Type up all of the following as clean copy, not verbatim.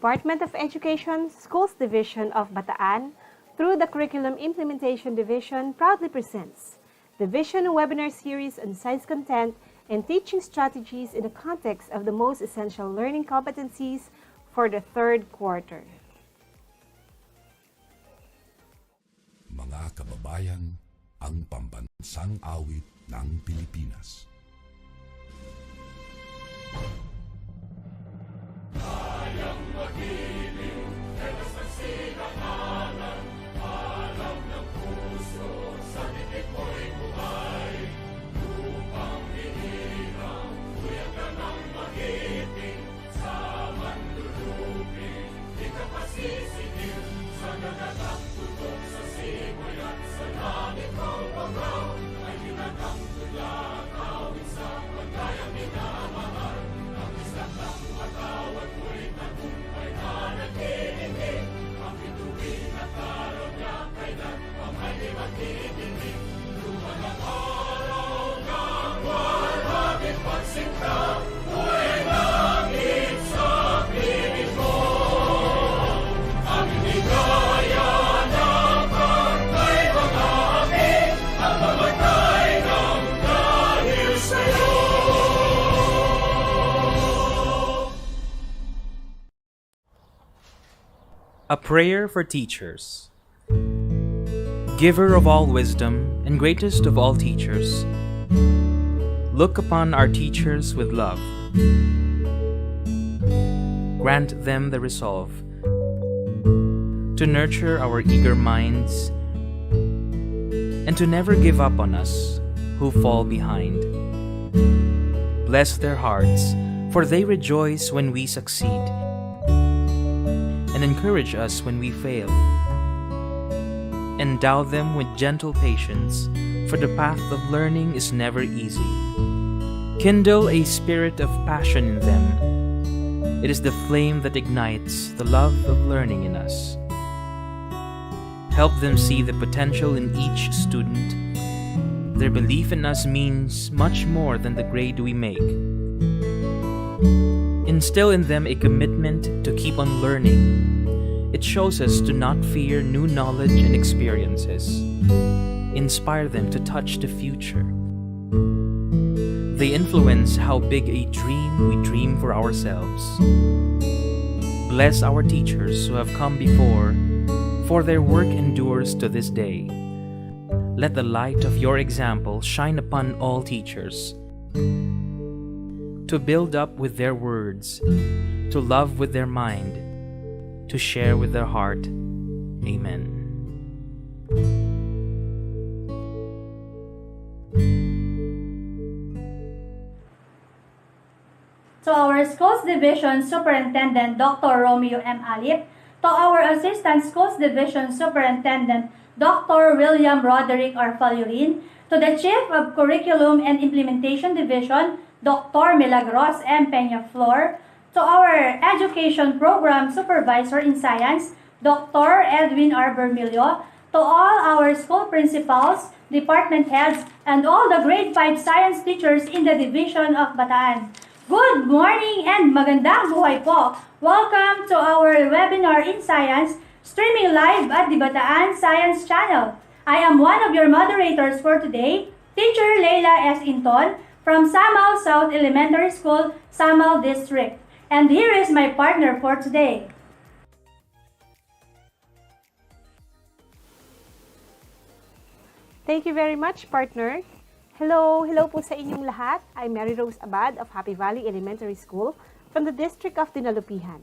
Department of Education, Schools Division of Bataan, through the Curriculum Implementation Division, proudly presents the Vision Webinar Series on Science Content and Teaching Strategies in the context of the most essential learning competencies for the third quarter. Mga kababayan, ang pambansang awit ng Pilipinas. Kayang magiliw, ewas ng sigahanan, alam ng puso, sa titik mo'y buhay. Lupang hinirang, kuya ka ng magiting, sa manluluping, di ka pasisigiw, sa nagagang tutok sa simoy at sa langit ng bagaw, ay hinagang tulad, awit sa pagkayang minamahal. Ang isang ng matawad mo'y tagumpay na nagtitingin, ang bituin at araw niya kailan ang may di magtitingin. Luman ang araw ng walang pagsinta, buhay langit sa piling mo. Ang inigaya ng pagkay mga api, ang mamatay ng dahil sa'yo. A prayer for teachers. Giver of all wisdom and greatest of all teachers, look upon our teachers with love. Grant them the resolve to nurture our eager minds and to never give up on us who fall behind. Bless their hearts, for they rejoice when we succeed and encourage us when we fail. Endow them with gentle patience, for the path of learning is never easy. Kindle a spirit of passion in them. It is the flame that ignites the love of learning in us. Help them see the potential in each student. Their belief in us means much more than the grade we make. Instill in them a commitment to keep on learning. It shows us to not fear new knowledge and experiences. Inspire them to touch the future. They influence how big a dream we dream for ourselves. Bless our teachers who have come before, for their work endures to this day. Let the light of your example shine upon all teachers, to build up with their words, to love with their mind, to share with their heart. Amen. To our Schools Division Superintendent Dr. Romeo M. Alip, to our Assistant Schools Division Superintendent Dr. William Roderick Arfalurin, to the Chief of Curriculum and Implementation Division Dr. Milagros M. Peñaflor, to our Education Program Supervisor in Science, Dr. Edwin R. Bermilio, to all our school principals, department heads, and all the grade 5 science teachers in the Division of Bataan. Good morning and magandang buhay po! Welcome to our webinar in science, streaming live at the Bataan Science Channel. I am one of your moderators for today, Teacher Leila S. Inton, from Samal South Elementary School, Samal District. And here is my partner for today. Thank you very much, partner. Hello po sa inyong lahat. I'm Mary Rose Abad of Happy Valley Elementary School from the District of Dinalupihan.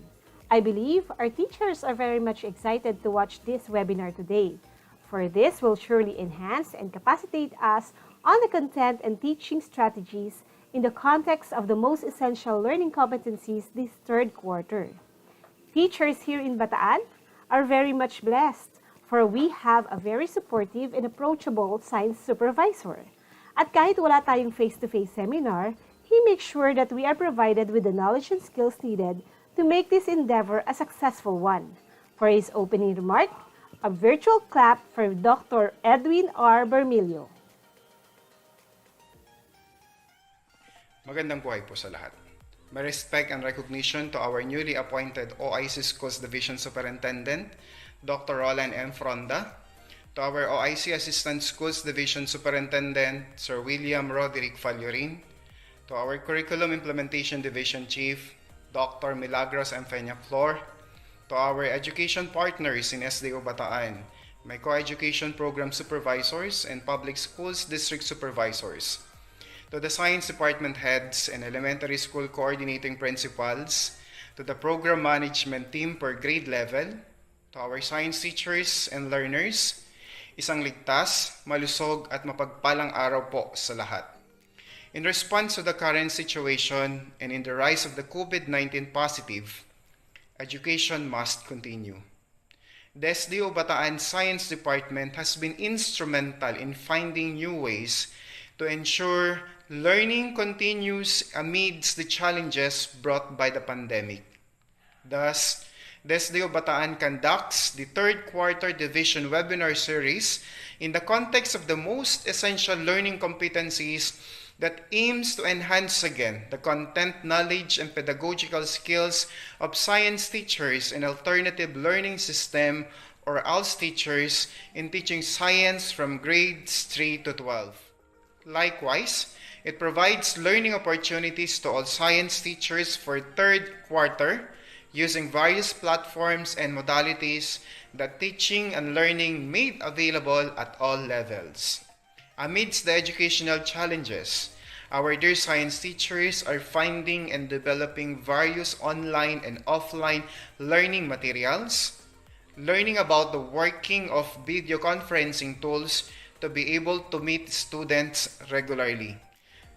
I believe our teachers are very much excited to watch this webinar today, for this will surely enhance and capacitate us on the content and teaching strategies in the context of the most essential learning competencies this third quarter. Teachers here in Bataan are very much blessed, for we have a very supportive and approachable science supervisor. At kahit wala tayong face-to-face seminar, he makes sure that we are provided with the knowledge and skills needed to make this endeavor a successful one. For his opening remark, a virtual clap for Dr. Edwin R. Bermilio. Magandang buhay po sa lahat. My respect and recognition to our newly appointed OIC Schools Division Superintendent, Dr. Roland M. Fronda, to our OIC Assistant Schools Division Superintendent, Sir William Roderick Fallurin, to our Curriculum Implementation Division Chief, Dr. Milagros M. Peñaflor, to our education partners in SDO Bataan, my co-education program supervisors and public schools district supervisors, to the science department heads and elementary school coordinating principals, to the program management team per grade level, to our science teachers and learners, isang ligtas, malusog at mapagpalang araw po sa lahat. In response to the current situation and in the rise of the COVID-19 positive, education must continue. The SDO Bataan Science Department has been instrumental in finding new ways to ensure learning continues amidst the challenges brought by the pandemic. Thus, the SDO Bataan conducts the third quarter division webinar series in the context of the most essential learning competencies that aims to enhance again the content, knowledge, and pedagogical skills of science teachers and alternative learning system or ALS teachers in teaching science from grades 3 to 12. Likewise, it provides learning opportunities to all science teachers for third quarter using various platforms and modalities that teaching and learning made available at all levels. Amidst the educational challenges, our dear science teachers are finding and developing various online and offline learning materials, learning about the working of video conferencing tools to be able to meet students regularly.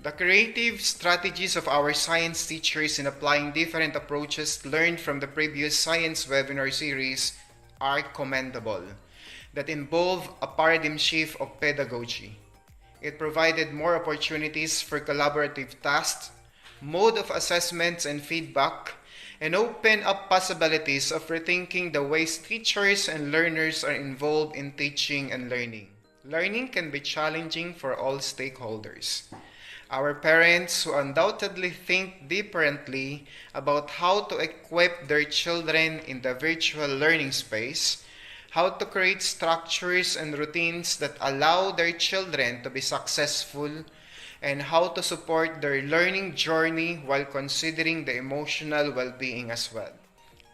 The creative strategies of our science teachers in applying different approaches learned from the previous science webinar series are commendable, that involve a paradigm shift of pedagogy. It provided more opportunities for collaborative tasks, mode of assessments and feedback, and open up possibilities of rethinking the ways teachers and learners are involved in teaching and learning. Learning can be challenging for all stakeholders. Our parents, who undoubtedly think differently about how to equip their children in the virtual learning space, how to create structures and routines that allow their children to be successful, and how to support their learning journey while considering the emotional well-being as well.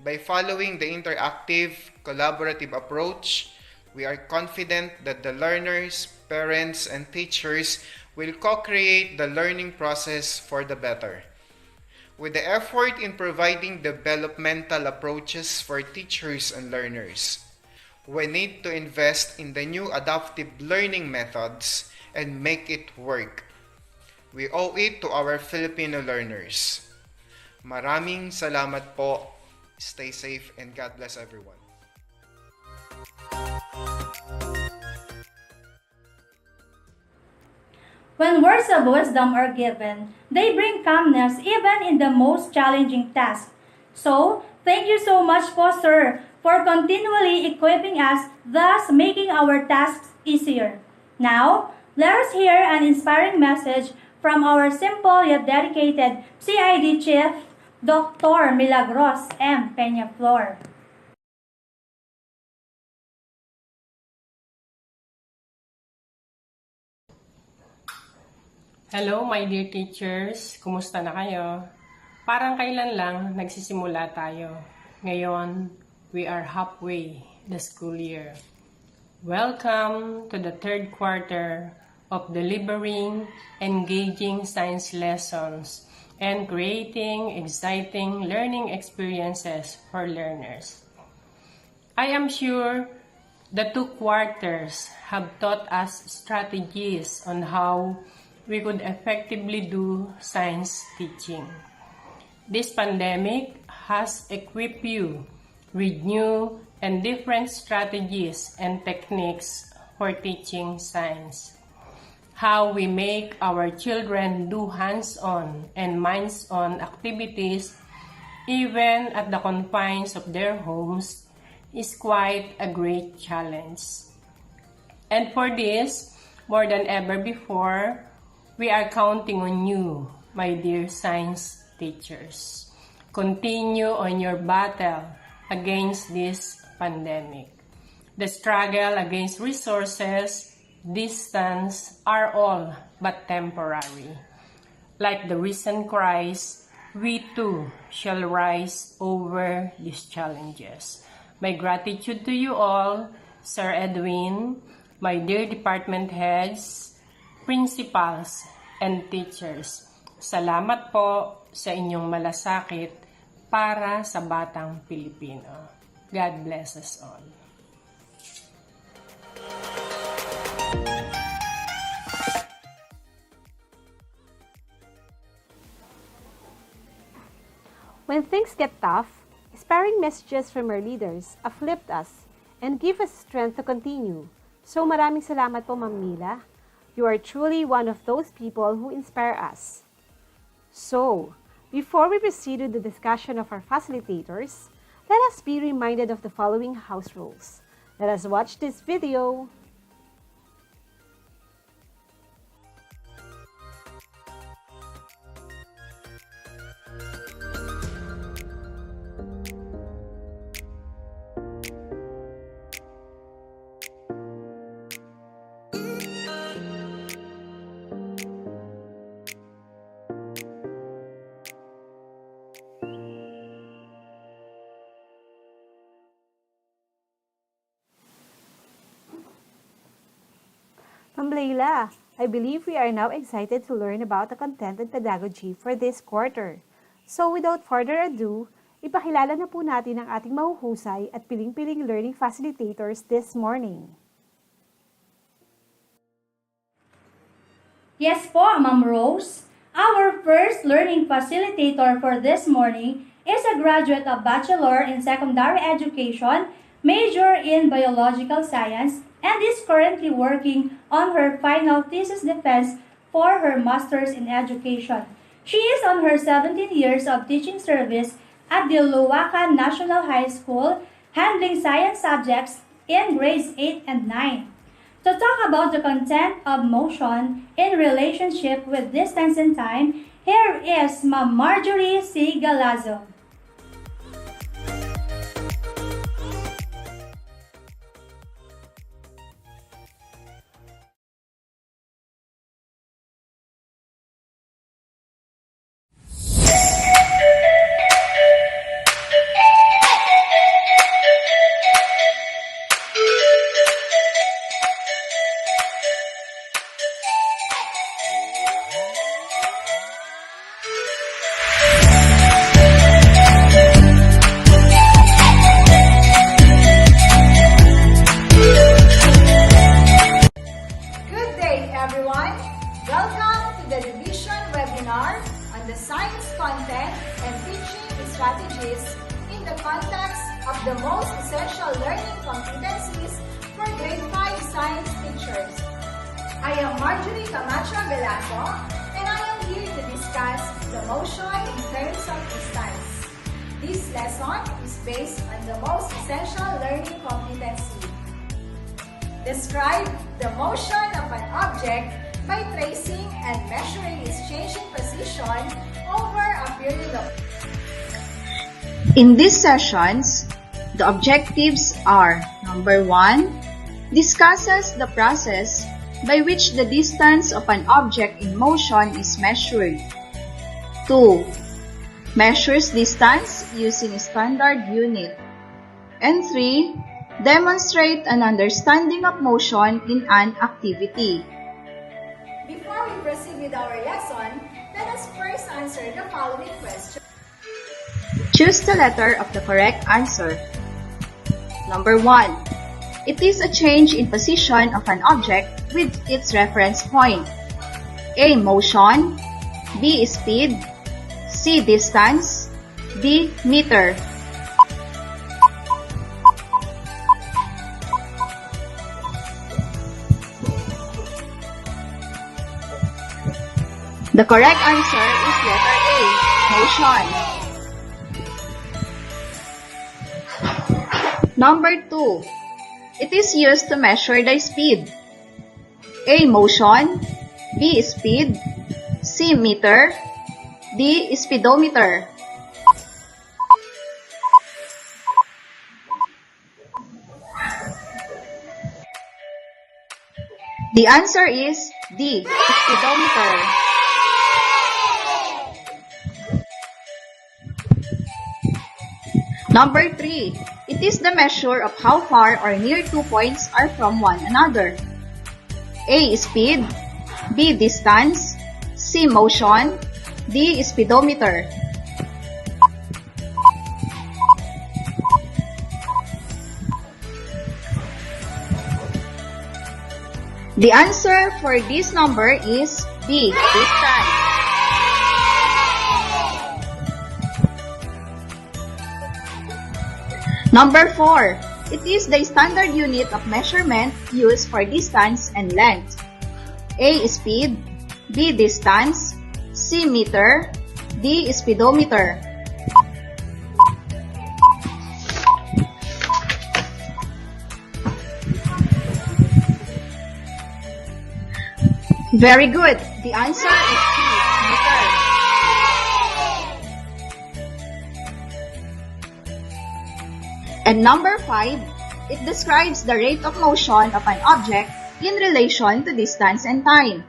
By following the interactive, collaborative approach, we are confident that the learners, parents, and teachers will co-create the learning process for the better. With the effort in providing developmental approaches for teachers and learners, we need to invest in the new adaptive learning methods and make it work. We owe it to our Filipino learners. Maraming salamat po. Stay safe and God bless everyone. When words of wisdom are given, they bring calmness even in the most challenging task. So, thank you so much po, sir, for continually equipping us, thus making our tasks easier. Now, let us hear an inspiring message from our simple yet dedicated CID Chief, Dr. Milagros M. Peñaflor. Hello, my dear teachers. Kumusta na kayo? Parang kailan lang nagsisimula tayo. Ngayon, we are halfway the school year. Welcome to the third quarter of delivering engaging science lessons and creating exciting learning experiences for learners. I am sure the 2 quarters have taught us strategies on how we could effectively do science teaching. This pandemic has equipped you with new and different strategies and techniques for teaching science. How we make our children do hands-on and minds-on activities even at the confines of their homes is quite a great challenge. And for this, more than ever before, we are counting on you, my dear science teachers. Continue on your battle against this pandemic. The struggle against resources, distance are all but temporary. Like the risen Christ, we too shall rise over these challenges. My gratitude to you all, Sir Edwin, my dear department heads, principals, and teachers. Salamat po sa inyong malasakit para sa batang Pilipino. God bless us all. When things get tough, inspiring messages from our leaders uplift us and give us strength to continue. So maraming salamat po, Ma'am Mila. You are truly one of those people who inspire us. So, before we proceed with the discussion of our facilitators, let us be reminded of the following house rules. Let us watch this video. Ma'am Leila, I believe we are now excited to learn about the content and pedagogy for this quarter. So without further ado, ipakilala na po natin ang ating mahuhusay at piling-piling learning facilitators this morning. Yes po, Ma'am Rose. Our first learning facilitator for this morning is a graduate of Bachelor in Secondary Education, major in Biological Science, and is currently working on her final thesis defense for her Master's in Education. She is on her 17 years of teaching service at the Luwakan National High School, handling science subjects in grades 8 and 9. To talk about the content of motion in relationship with distance and time, here is Ma'am Marjorie C. Galazzo. Good day, everyone. Welcome to the revision webinar on the science content and teaching strategies in the context of the most essential learning competencies for grade 5 science teachers. I am Marjorie Camacho Velasco, and I am here to discuss the motion in terms of distance. This lesson is based on the most essential learning competency. Describe the motion of an object by tracing and measuring its changing position over a period of time. In these sessions, the objectives are: number 1, discusses the process by which the distance of an object in motion is measured. 2, measures distance using standard unit. And 3, demonstrate an understanding of motion in an activity. Before we proceed with our lesson, let us first answer the following question. Choose the letter of the correct answer. Number 1. It is a change in position of an object with its reference point. A. Motion. B. Speed. C. Distance. D. Meter. The correct answer is letter A. Motion. Number 2. It is used to measure the speed. A. Motion. B. Speed. C. Meter. D. Speedometer. The answer is D. Speedometer. Number 3. It is the measure of how far or near 2 points are from one another. A. Speed. B. Distance. C. Motion. D. Speedometer. The answer for this number is B. Distance. Number 4. It is the standard unit of measurement used for distance and length. A. Speed. B. Distance. C. Meter. D. Speedometer. Very good. The answer is C. Meter. And number 5, it describes the rate of motion of an object in relation to distance and time.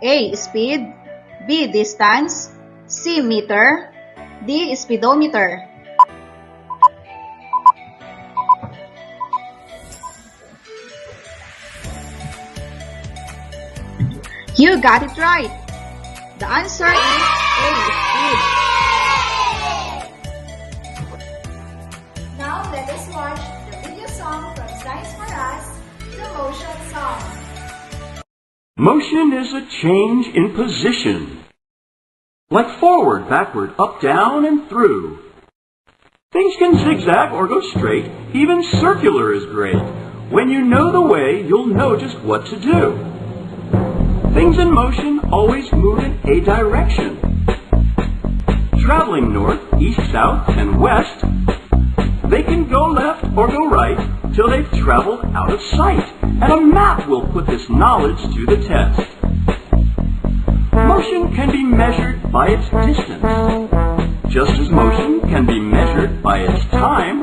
A. Speed. B. Distance. C. Meter. D. Speedometer. You got it right. The answer is A. Speed. Now let us watch the video song from Science for Us, the Motion Song. Motion is a change in position, like forward, backward, up, down, and through. Things can zigzag or go straight, even circular is great. When you know the way, you'll know just what to do. Things in motion always move in a direction. Traveling north, east, south, and west, they can go left or go right till they've traveled out of sight. And a map will put this knowledge to the test. Motion can be measured by its distance, just as motion can be measured by its time.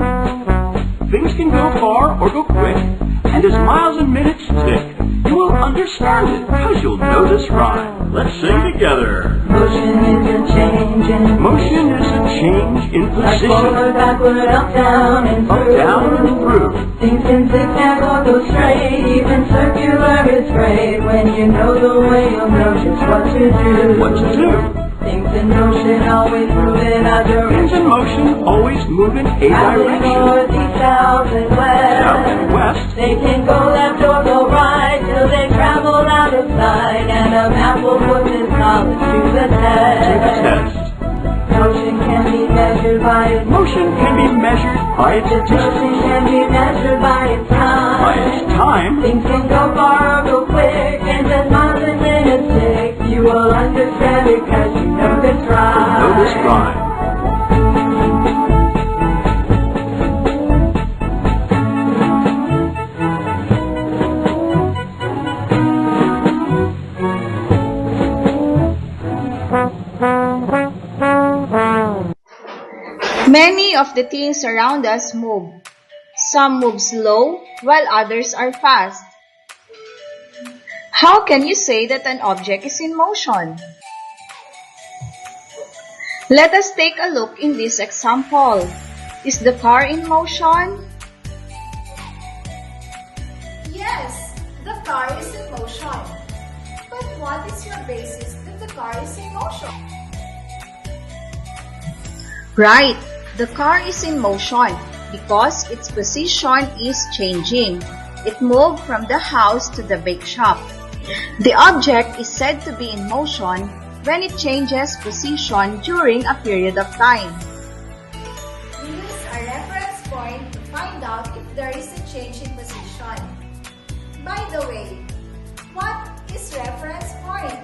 Things can go far or go quick, and as miles and minutes tick, you will understand it, cause you'll know this rhyme. Let's sing together. Motion is a change in Motion is a change in like position. forward, backward, up, down, and Up, through. down, and through. Things can zigzag or go straight, even circular is great. When you know the way, you'll know just what to do. What to do? Things in motion always move in a Things direction. in motion always move in a Traveling north, direction. east, south, and west. South and west. They can go left or go right till they travel out of sight. And a map will put this knowledge to the To the test. test. Motion can be measured by its Motion can be measured by its Motion distance, can be measured by its time. by its time. Things can go far or go quick, and as miles and minutes tick, you will understand it cause you know this rhyme. Know this rhyme. Many of the things around us move. Some move slow, while others are fast. How can you say that an object is in motion? Let us take a look in this example. Is the car in motion? Yes, the car is in motion. But what is your basis that the car is in motion? Right, the car is in motion because its position is changing. It moved from the house to the bake shop. The object is said to be in motion when it changes position during a period of time. We use a reference point to find out if there is a change in position. By the way, what is reference point?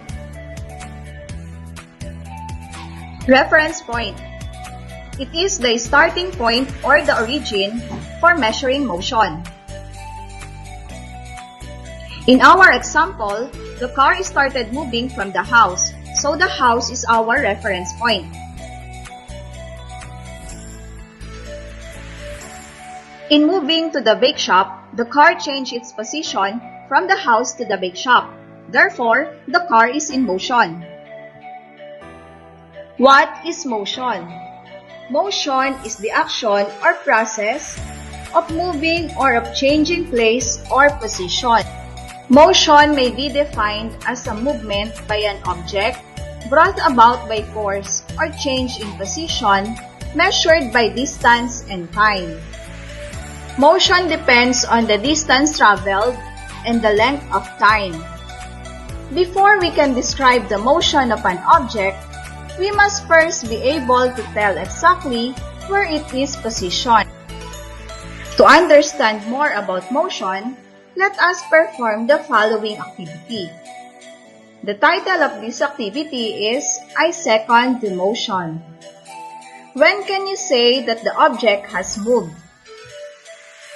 Reference point. It is the starting point or the origin for measuring motion. In our example, the car started moving from the house, so the house is our reference point. In moving to the bake shop, the car changed its position from the house to the bake shop. Therefore, the car is in motion. What is motion? Motion is the action or process of moving or of changing place or position. Motion may be defined as a movement by an object brought about by force or change in position measured by distance and time. Motion depends on the distance traveled and the length of time. Before we can describe the motion of an object, we must first be able to tell exactly where it is positioned. To understand more about motion, let us perform the following activity. The title of this activity is I second the motion. When can you say that the object has moved?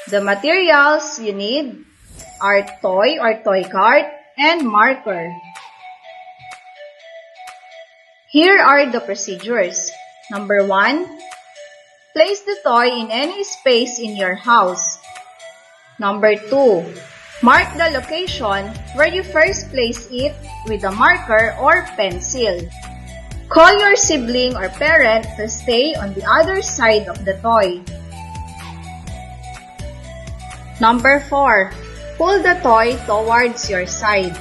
The materials you need are toy or toy cart and marker. Here are the procedures. Number 1. Place the toy in any space in your house. Number 2. Mark the location where you first place it with a marker or pencil. Call your sibling or parent to stay on the other side of the toy. Number 4. Pull the toy towards your side.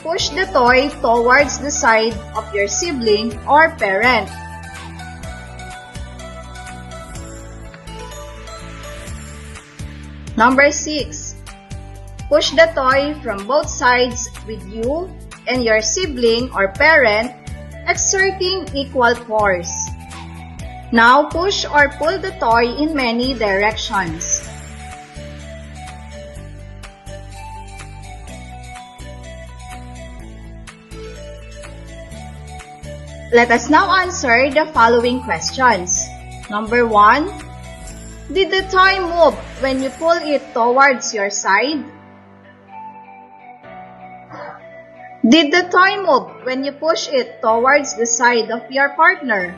Push the toy towards the side of your sibling or parent. Number 6. Push the toy from both sides with you and your sibling or parent exerting equal force. Now push or pull the toy in many directions. Let us now answer the following questions. Number 1. Did the toy move when you pull it towards your side? Did the toy move when you push it towards the side of your partner?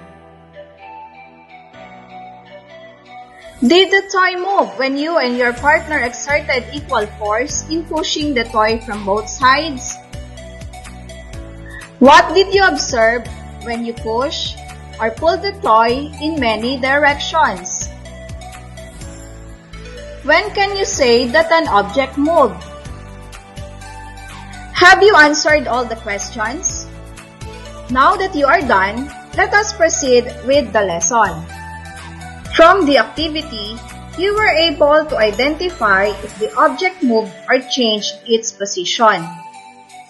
Did the toy move when you and your partner exerted equal force in pushing the toy from both sides? What did you observe when you push or pull the toy in many directions? When can you say that an object moved? Have you answered all the questions? Now that you are done, let us proceed with the lesson. From the activity, you were able to identify if the object moved or changed its position,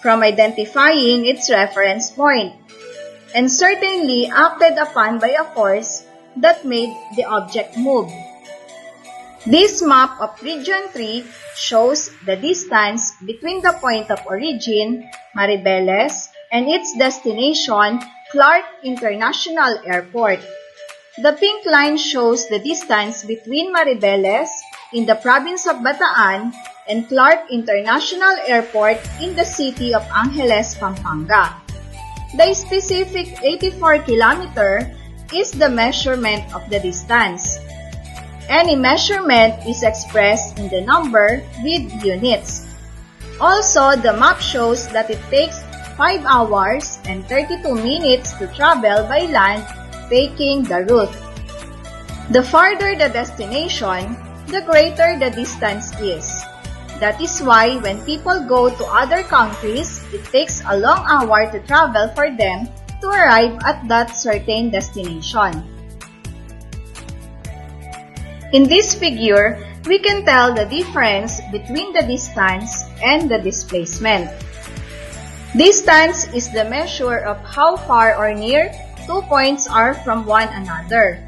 from identifying its reference point, and certainly acted upon by a force that made the object move. This map of Region 3 shows the distance between the point of origin, Maribeles, and its destination, Clark International Airport. The pink line shows the distance between Maribeles in the province of Bataan and Clark International Airport in the city of Angeles, Pampanga. The specific 84 km is the measurement of the distance. Any measurement is expressed in the number with units. Also, the map shows that it takes 5 hours and 32 minutes to travel by land taking the route. The farther the destination, the greater the distance is. That is why when people go to other countries, it takes a long hour to travel for them to arrive at that certain destination. In this figure, we can tell the difference between the distance and the displacement. Distance is the measure of how far or near 2 points are from one another.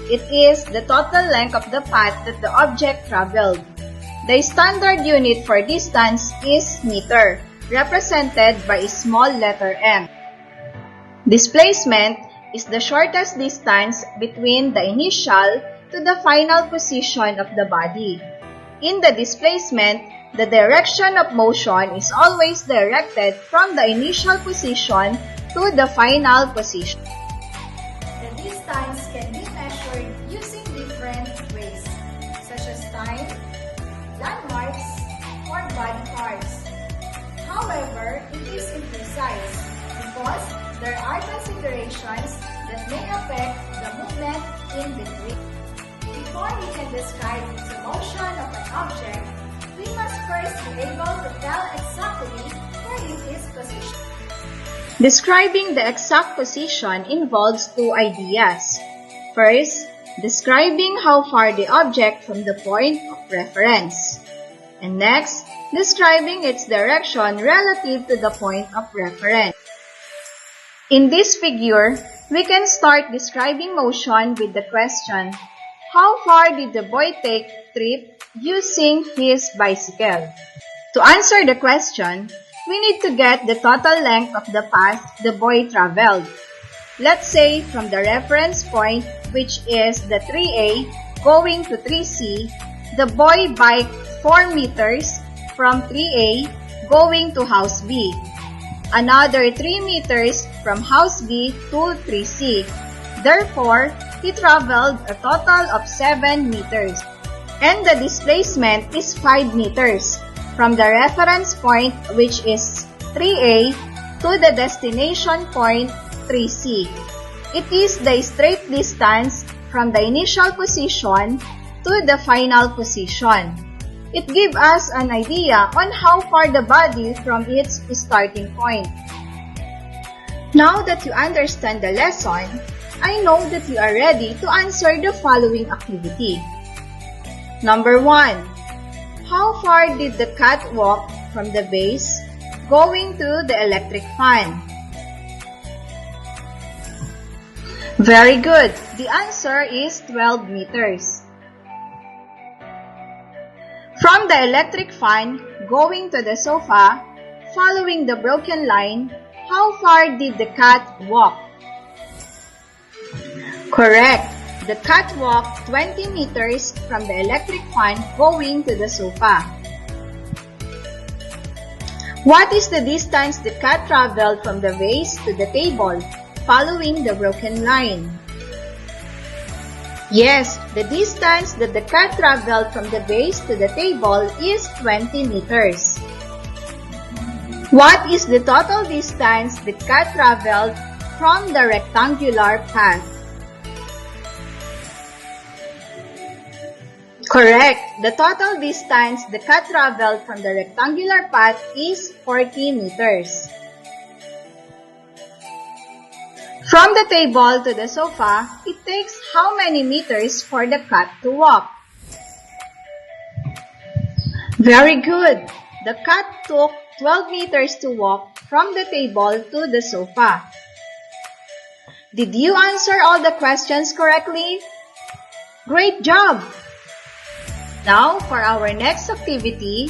It is the total length of the path that the object traveled. The standard unit for distance is meter, represented by a small letter m. Displacement is the shortest distance between the initial to the final position of the body. In the displacement, the direction of motion is always directed from the initial position to the final position. The distance can be measured using different ways, such as time, landmarks, or body parts. However, it is imprecise because there are considerations that may affect the movement in between. Before we can describe the motion of an object, we must first be able to tell exactly where it is positioned. Describing the exact position involves two ideas. First, describing how far the object from the point of reference. And next, describing its direction relative to the point of reference. In this figure, we can start describing motion with the question, how far did the boy take trip using his bicycle? To answer the question, we need to get the total length of the path the boy traveled. Let's say from the reference point, which is the 3A, going to 3C, the boy biked 4 meters from 3A going to house B. Another 3 meters from house B to 3C. Therefore, he traveled a total of 7 meters. And the displacement is 5 meters from the reference point, which is 3A, to the destination point 3C. It is the straight distance from the initial position to the final position. It gives us an idea on how far the body from its starting point. Now that you understand the lesson, I know that you are ready to answer the following activity. Number 1. How far did the cat walk from the base going to the electric fan? Very good. The answer is 12 meters. From the electric fan going to the sofa, following the broken line, how far did the cat walk? Correct. The cat walked 20 meters from the electric fan going to the sofa. What is the distance the cat traveled from the vase to the table, following the broken line? Yes, the distance that the cat traveled from the base to the table is 20 meters. What is the total distance the cat traveled from the rectangular path? Correct. The total distance the cat traveled from the rectangular path is 40 meters. From the table to the sofa, it takes how many meters for the cat to walk? Very good. The cat took 12 meters to walk from the table to the sofa. Did you answer all the questions correctly? Great job! Now, for our next activity,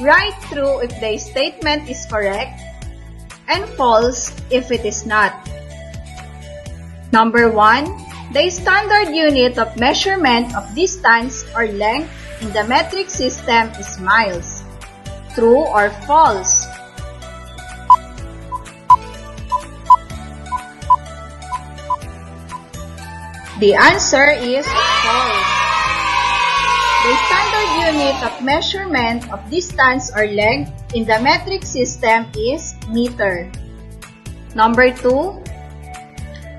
write true if the statement is correct and false if it is not. Number 1, the standard unit of measurement of distance or length in the metric system is miles. True or false? The answer is false. The standard unit of measurement of distance or length in the metric system is meter. Number 2,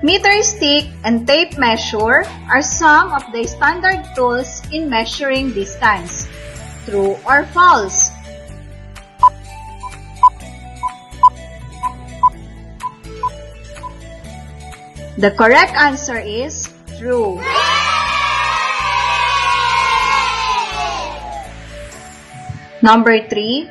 meter stick and tape measure are some of the standard tools in measuring distance. True or false? The correct answer is true. Number 3,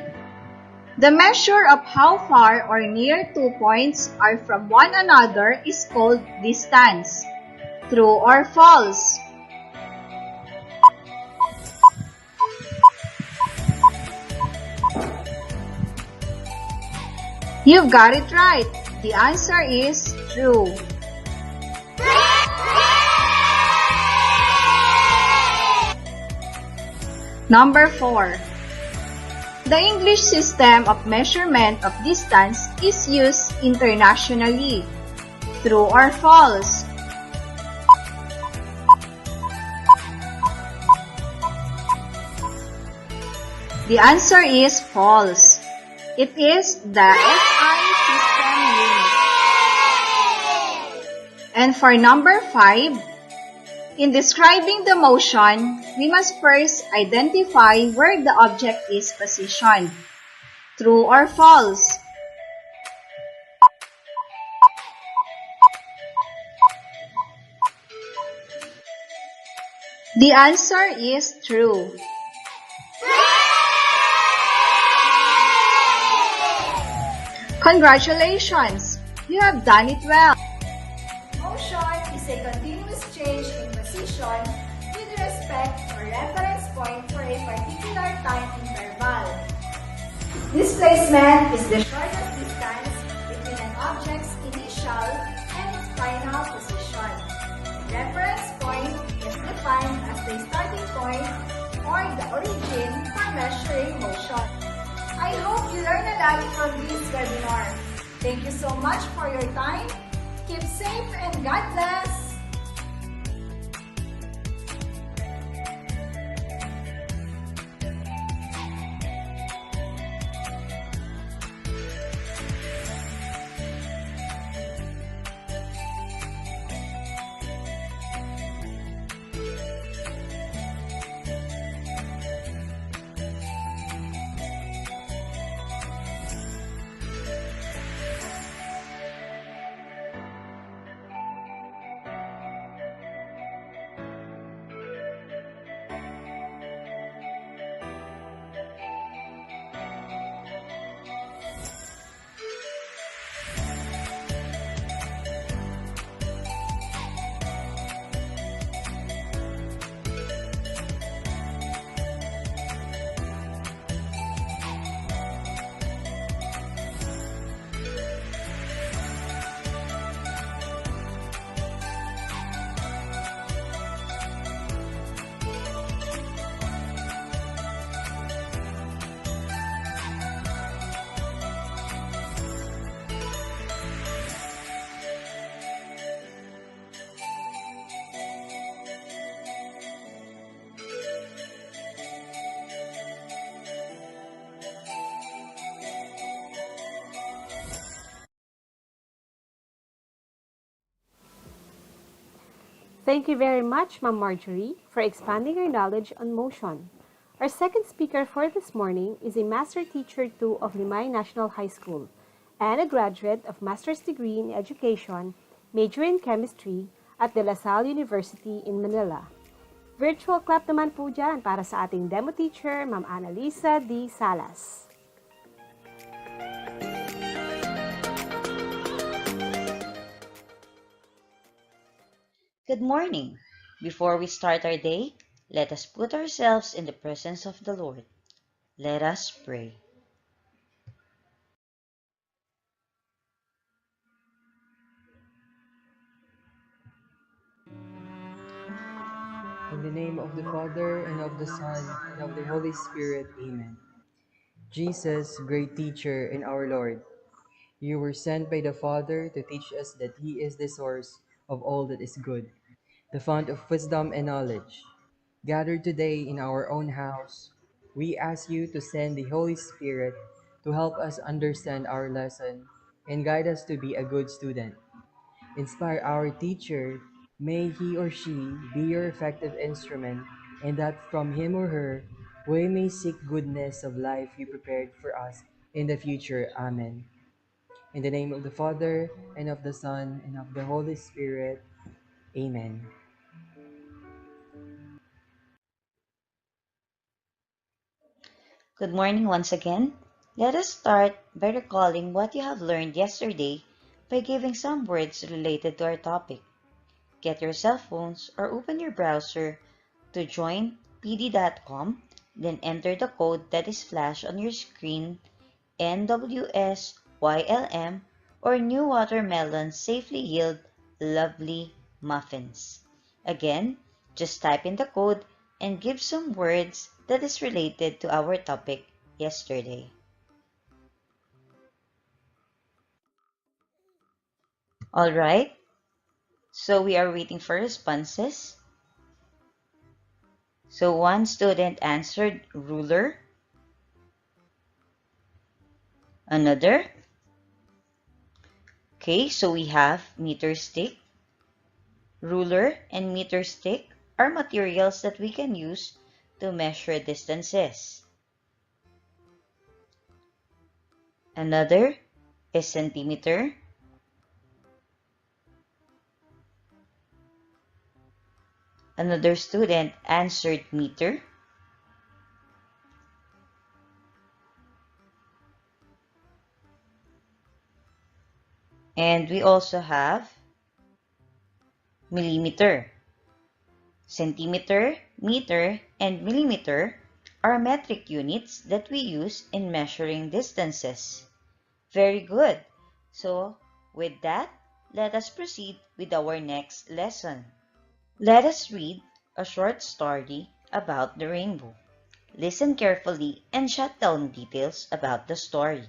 the measure of how far or near 2 points are from one another is called distance. True or false? You've got it right. The answer is true. Number 4. The English system of measurement of distance is used internationally. True or false? The answer is false. It is the SI system unit. And for number 5, in describing the motion, we must first identify where the object is positioned. True or false? The answer is true. Congratulations! You have done it well. Motion is a continuous change in position with respect to a reference point for a particular time interval. Displacement is the shortest distance between an object's initial and its final position. Reference point is defined as the starting point or the origin for measuring motion. I hope you learned a lot from this webinar. Thank you so much for your time. Keep safe and God bless! Thank you very much, Ma'am Marjorie, for expanding our knowledge on motion. Our second speaker for this morning is a Master Teacher 2 of Limay National High School and a graduate of Master's Degree in Education, major in Chemistry at De La Salle University in Manila. Virtual clap naman po dyan para sa ating demo teacher, Ma'am Annalisa D. Salas. Good morning. Before we start our day, let us put ourselves in the presence of the Lord. Let us pray. In the name of the Father, and of the Son, and of the Holy Spirit. Amen. Jesus, great teacher and our Lord, you were sent by the Father to teach us that He is the source of all that is good, the fount of wisdom and knowledge. Gathered today in our own house, we ask you to send the Holy Spirit to help us understand our lesson and guide us to be a good student. Inspire our teacher. May he or she be your effective instrument, and that from him or her we may seek goodness of life you prepared for us in the future. Amen. In the name of the Father, and of the Son, and of the Holy Spirit. Amen. Good morning once again. Let us start by recalling what you have learned yesterday by giving some words related to our topic. Get your cell phones or open your browser to join pd.com, then enter the code that is flashed on your screen, NWSYLM, or New Watermelon Safely Yield Lovely Muffins. Again, just type in the code and give some words that is related to our topic yesterday. Alright, so we are waiting for responses. So one student answered ruler, another. Okay, so we have meter stick. Ruler and meter stick are materials that we can use to measure distances. Another is centimeter. Another student answered meter. And we also have millimeter. Centimeter, meter, and millimeter are metric units that we use in measuring distances. Very good. So, with that, let us proceed with our next lesson. Let us read a short story about the rainbow. Listen carefully and jot down details about the story.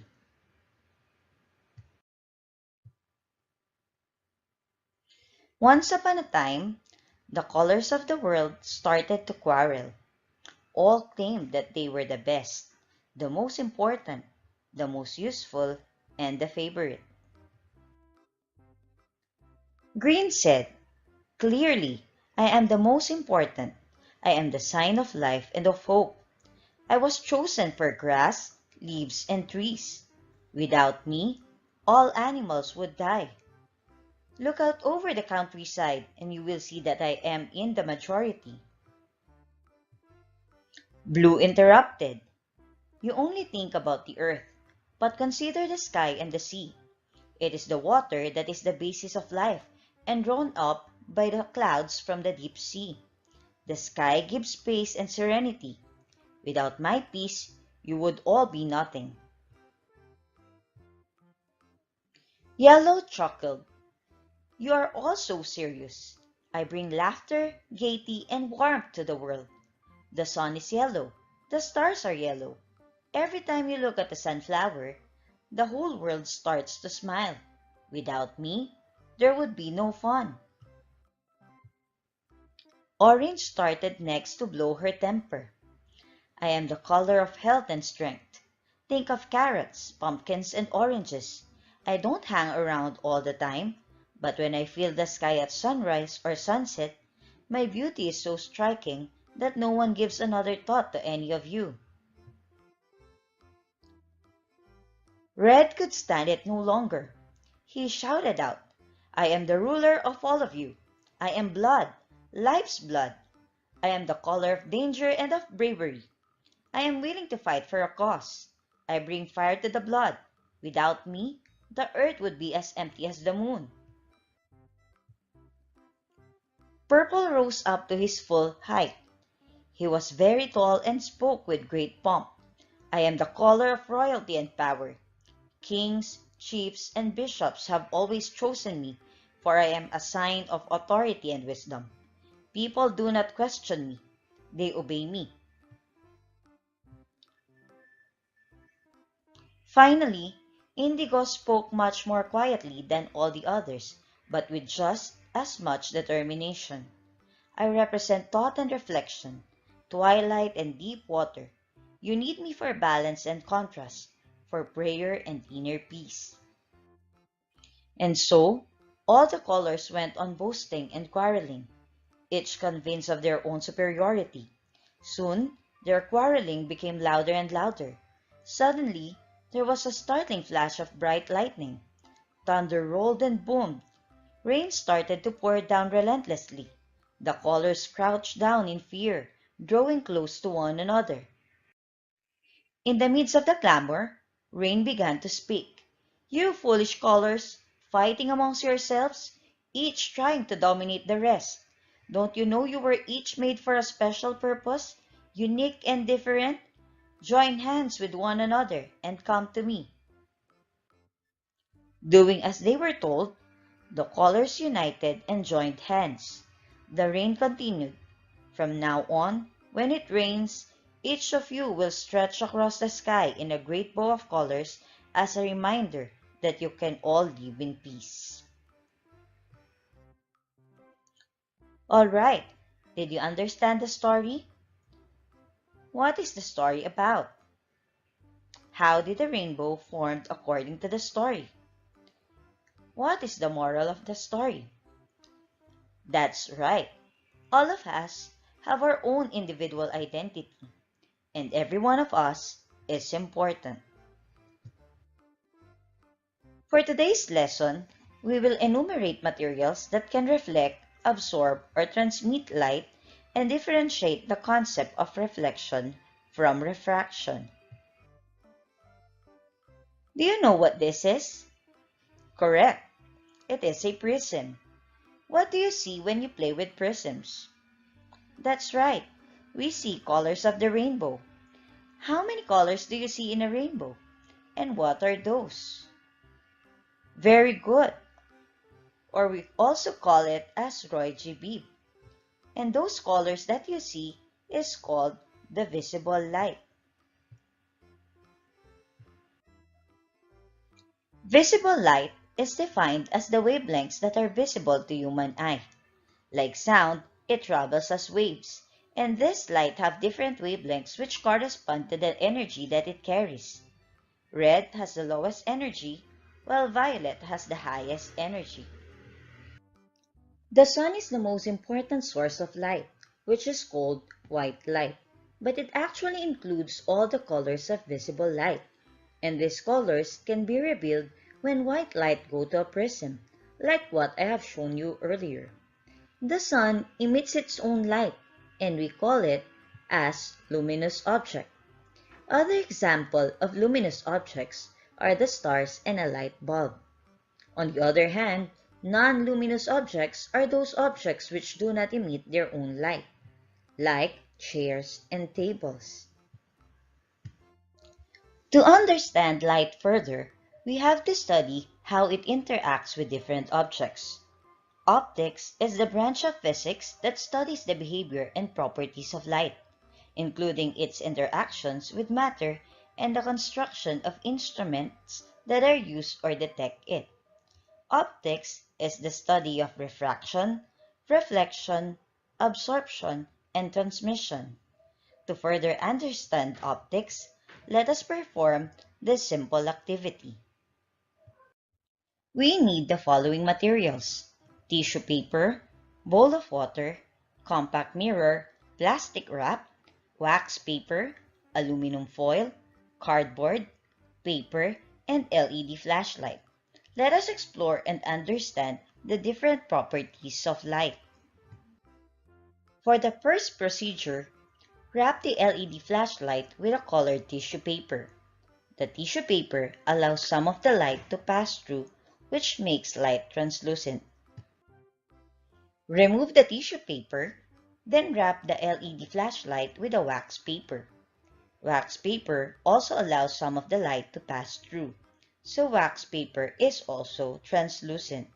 Once upon a time, the colors of the world started to quarrel. All claimed that they were the best, the most important, the most useful, and the favorite. Green said, "Clearly, I am the most important. I am the sign of life and of hope. I was chosen for grass, leaves, and trees. Without me, all animals would die. Look out over the countryside and you will see that I am in the majority." Blue interrupted. "You only think about the earth, but consider the sky and the sea. It is the water that is the basis of life and drawn up by the clouds from the deep sea. The sky gives space and serenity. Without my peace, you would all be nothing." Yellow chuckled. "You are all so serious. I bring laughter, gaiety, and warmth to the world. The sun is yellow. The stars are yellow. Every time you look at the sunflower, the whole world starts to smile. Without me, there would be no fun." Orange started next to blow her temper. "I am the color of health and strength. Think of carrots, pumpkins, and oranges. I don't hang around all the time, but when I feel the sky at sunrise or sunset, my beauty is so striking that no one gives another thought to any of you." Red could stand it no longer. He shouted out, "I am the ruler of all of you. I am blood, life's blood. I am the color of danger and of bravery. I am willing to fight for a cause. I bring fire to the blood. Without me, the earth would be as empty as the moon." Purple rose up to his full height. He was very tall and spoke with great pomp. "I am the color of royalty and power. Kings, chiefs, and bishops have always chosen me, for I am a sign of authority and wisdom. People do not question me. They obey me." Finally, Indigo spoke much more quietly than all the others, but with just as much determination. "I represent thought and reflection, twilight and deep water. You need me for balance and contrast, for prayer and inner peace." And so, all the colors went on boasting and quarreling, each convinced of their own superiority. Soon, their quarreling became louder and louder. Suddenly, there was a startling flash of bright lightning. Thunder rolled and boomed. Rain started to pour down relentlessly. The colors crouched down in fear, drawing close to one another. In the midst of the clamor, Rain began to speak. "You foolish colors, fighting amongst yourselves, each trying to dominate the rest. Don't you know you were each made for a special purpose, unique and different? Join hands with one another and come to me." Doing as they were told, the colors united and joined hands. The rain continued. "From now on, when it rains, Each of you will stretch across the sky in a great bow of colors as a reminder that you can all live in peace. Alright, did you understand the story? What is the story about? How did the rainbow formed according to the story? What is the moral of the story? That's right. All of us have our own individual identity, and every one of us is important. For today's lesson, we will enumerate materials that can reflect, absorb, or transmit light and differentiate the concept of reflection from refraction. Do you know what this is? Correct. It is a prism. What do you see when you play with prisms? That's right. We see colors of the rainbow. How many colors do you see in a rainbow? And what are those? Very good. Or we also call it as Roy G. Biv. And those colors that you see is called the visible light. Visible light is defined as the wavelengths that are visible to human eye. Like sound, it travels as waves, and this light have different wavelengths which correspond to the energy that it carries. Red has the lowest energy, while violet has the highest energy. The sun is the most important source of light, which is called white light, but it actually includes all the colors of visible light, and these colors can be revealed when white light go to a prism, like what I have shown you earlier. The sun emits its own light, and we call it as luminous object. Other examples of luminous objects are the stars and a light bulb. On the other hand, non-luminous objects are those objects which do not emit their own light, like chairs and tables. To understand light further, we have to study how it interacts with different objects. Optics is the branch of physics that studies the behavior and properties of light, including its interactions with matter and the construction of instruments that are used or detect it. Optics is the study of refraction, reflection, absorption, and transmission. To further understand optics, let us perform this simple activity. We need the following materials: tissue paper, bowl of water, compact mirror, plastic wrap, wax paper, aluminum foil, cardboard, paper, and LED flashlight. Let us explore and understand the different properties of light. For the first procedure, wrap the LED flashlight with a colored tissue paper. The tissue paper allows some of the light to pass through, which makes light translucent. Remove the tissue paper, then wrap the LED flashlight with a wax paper. Wax paper also allows some of the light to pass through, so wax paper is also translucent.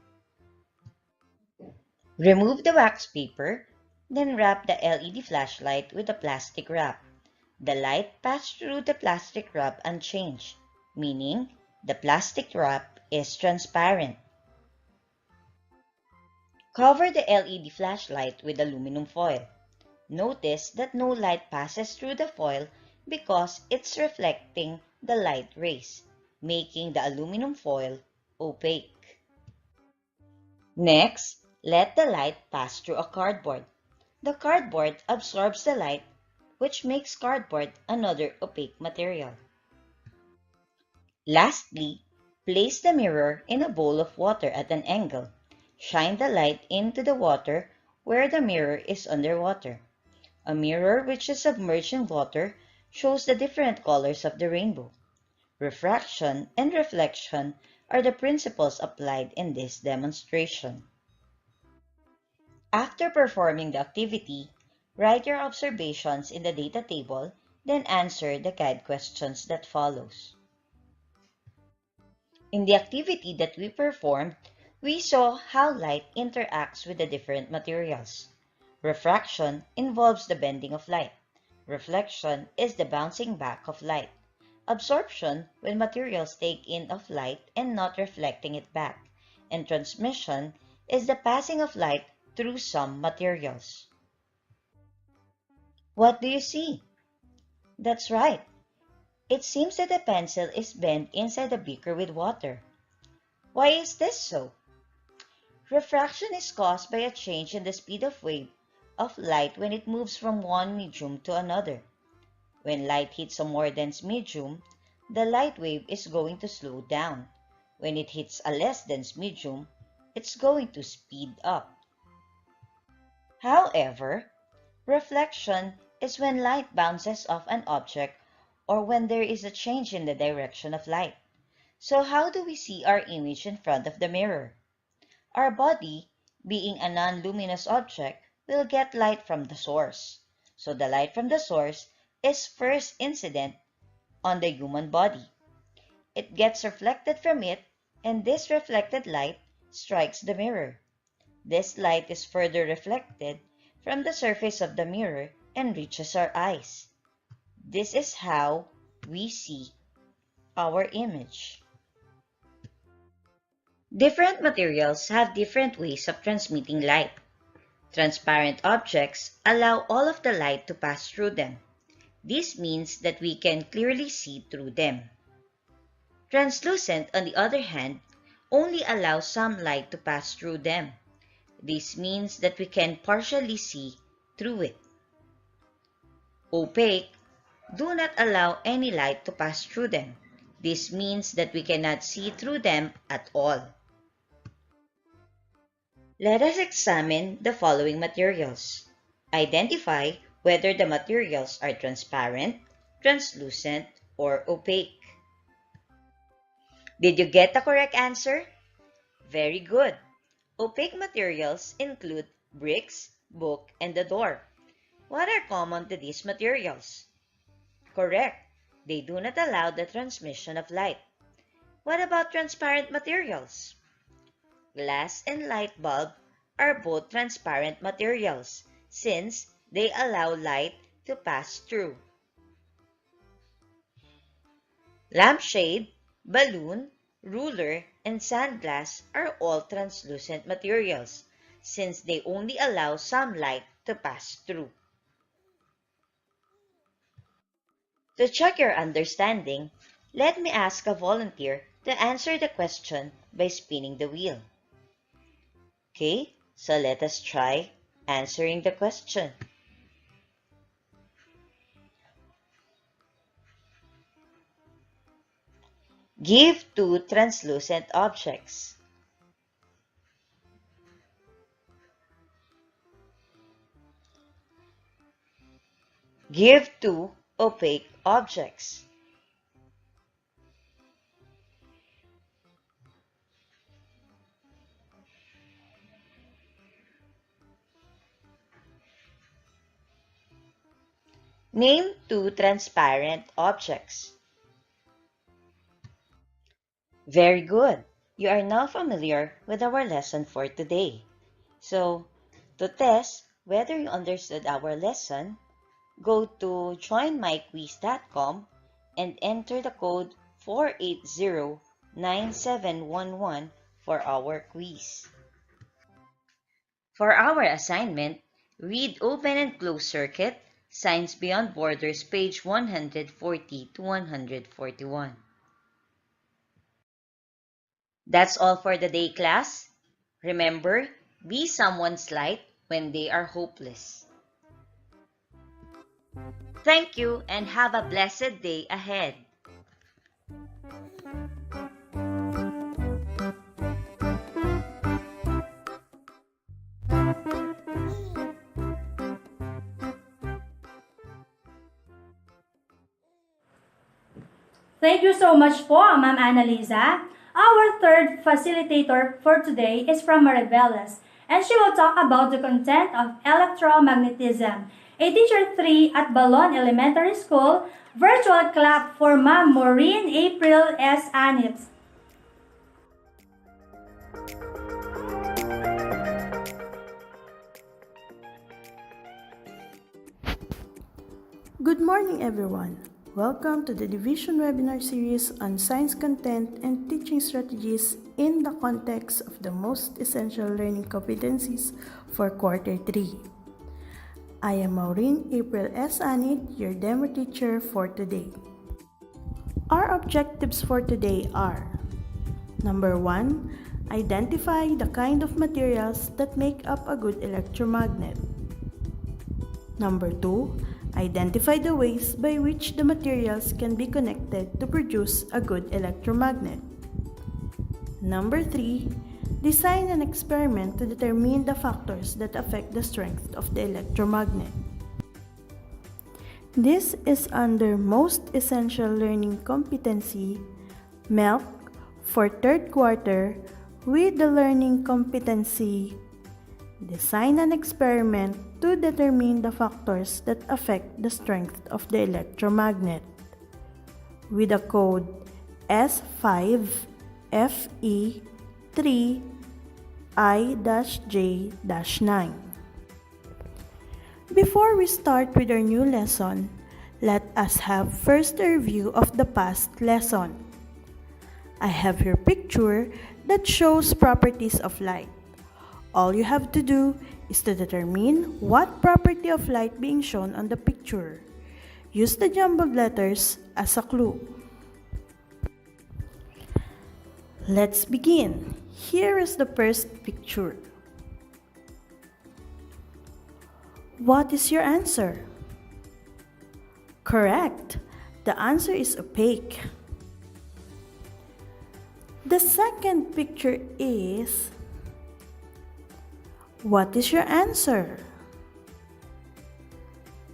Remove the wax paper, then wrap the LED flashlight with a plastic wrap. The light passed through the plastic wrap unchanged, meaning the plastic wrap is transparent. Cover the LED flashlight with aluminum foil. Notice that no light passes through the foil because it's reflecting the light rays, making the aluminum foil opaque. Next, let the light pass through a cardboard. The cardboard absorbs the light, which makes cardboard another opaque material. Lastly, place the mirror in a bowl of water at an angle. Shine the light into the water where the mirror is underwater. A mirror which is submerged in water shows the different colors of the rainbow. Refraction and reflection are the principles applied in this demonstration. After performing the activity, write your observations in the data table, then answer the guide questions that follows. In the activity that we performed, we saw how light interacts with the different materials. Refraction involves the bending of light. Reflection is the bouncing back of light. Absorption, when materials take in of light and not reflecting it back. And transmission is the passing of light through some materials. What do you see? That's right. It seems that the pencil is bent inside a beaker with water. Why is this so? Refraction is caused by a change in the speed of wave of light when it moves from one medium to another. When light hits a more dense medium, the light wave is going to slow down. When it hits a less dense medium, it's going to speed up. However, reflection is when light bounces off an object or when there is a change in the direction of light. So how do we see our image in front of the mirror? Our body, being a non-luminous object, will get light from the source. So the light from the source is first incident on the human body. It gets reflected from it, and this reflected light strikes the mirror. This light is further reflected from the surface of the mirror and reaches our eyes. This is how we see our image. Different materials have different ways of transmitting light. Transparent objects allow all of the light to pass through them. This means that we can clearly see through them. Translucent, on the other hand, only allow some light to pass through them. This means that we can partially see through it. Opaque do not allow any light to pass through them. This means that we cannot see through them at all. Let us examine the following materials. Identify whether the materials are transparent, translucent, or opaque. Did you get the correct answer? Very good. Opaque materials include bricks, book, and the door. What are common to these materials? Correct. They do not allow the transmission of light. What about transparent materials? Glass and light bulb are both transparent materials since they allow light to pass through. Lampshade, balloon, ruler, and sandglass are all translucent materials since they only allow some light to pass through. To check your understanding, let me ask a volunteer to answer the question by spinning the wheel. Okay, so let us try answering the question. Give two translucent objects. Give two opaque objects. Name two transparent objects. Very good. You are now familiar with our lesson for today. So, to test whether you understood our lesson, go to joinmyquiz.com and enter the code 4809711 for our quiz. For our assignment, read Open and Closed Circuit, Science Beyond Borders, page 140 to 141. That's all for the day, class. Remember, be someone's light when they are hopeless. Thank you and have a blessed day ahead. Thank you so much po, Ma'am Annalisa. Our third facilitator for today is from Mariveles, and she will talk about the content of electromagnetism. A teacher 3 at Balon Elementary School, virtual clap for Ma'am Maureen April S. Anitz. Good morning, everyone. Welcome to the Division Webinar Series on Science Content and Teaching Strategies in the context of the most essential learning competencies for Quarter 3. I am Maureen April S. Anit, your demo teacher for today. Our objectives for today are: Number 1, identify the kind of materials that make up a good electromagnet. Number 2, identify the ways by which the materials can be connected to produce a good electromagnet. Number 3, design an experiment to determine the factors that affect the strength of the electromagnet. This is under most essential learning competency, MELC, for third quarter with the learning competency, design an experiment to determine the factors that affect the strength of the electromagnet, with the code S5FE3I-J-9. Before we start with our new lesson, let us have first a review of the past lesson. I have here a picture that shows properties of light. All you have to do is to determine what property of light being shown on the picture. Use the jumbled letters as a clue. Let's begin. Here is the first picture. What is your answer? Correct. The answer is opaque. The second picture is... What is your answer?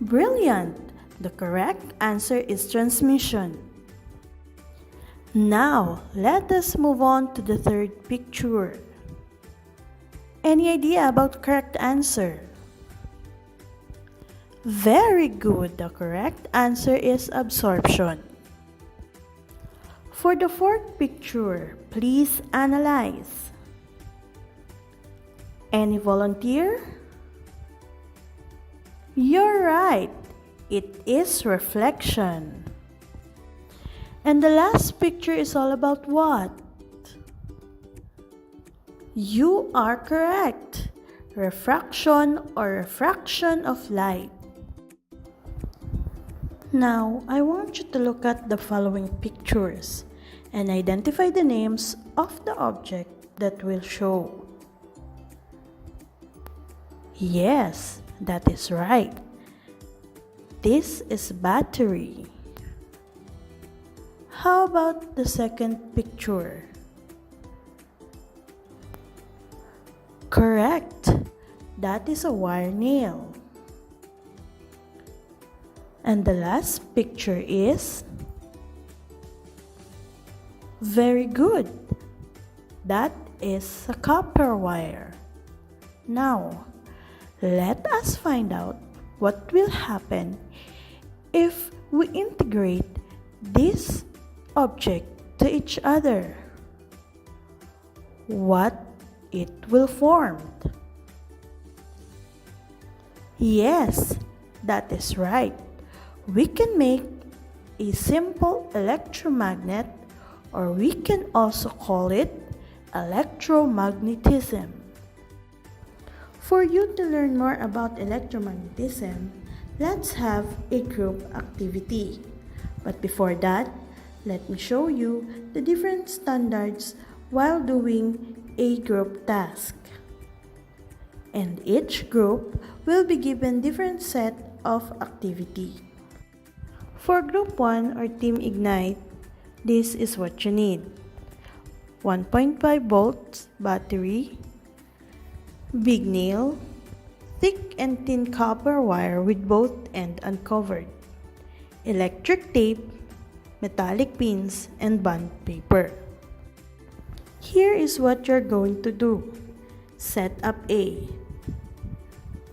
Brilliant! The correct answer is transmission. Now, let us move on to the third picture. Any idea about correct answer? Very good! The correct answer is absorption. For the fourth picture, please analyze. Any volunteer? You're right. It is reflection. And the last picture is all about what? You are correct. Refraction or refraction of light. Now, I want you to look at the following pictures and identify the names of the object that will show. Yes, that is right. This is battery. How about the second picture? Correct. That is a wire nail. And the last picture is... Very good. That is a copper wire. Now, let us find out what will happen if we integrate this object to each other. What it will form. Yes, that is right. We can make a simple electromagnet, or we can also call it electromagnetism. For you to learn more about electromagnetism, let's have a group activity. But before that, let me show you the different standards while doing a group task. And each group will be given different set of activity. For group 1 or Team Ignite, this is what you need. 1.5 volts battery, big nail, thick and thin copper wire with both end uncovered, electric tape, metallic pins, and bond paper. Here is what you're going to do. Setup A.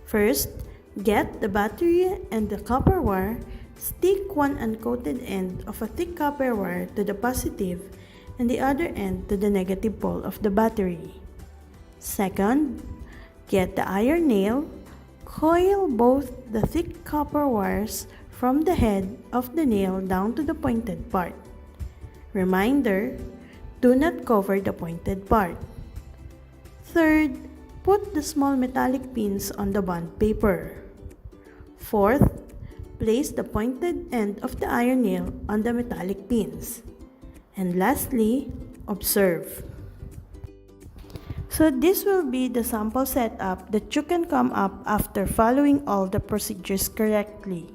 First, get the battery and the copper wire. Stick one uncoated end of a thick copper wire to the positive and the other end to the negative pole of the battery. Second, get the iron nail, coil both the thick copper wires from the head of the nail down to the pointed part. Reminder, do not cover the pointed part. Third, put the small metallic pins on the bond paper. Fourth, place the pointed end of the iron nail on the metallic pins. And lastly, observe. So this will be the sample setup that you can come up after following all the procedures correctly.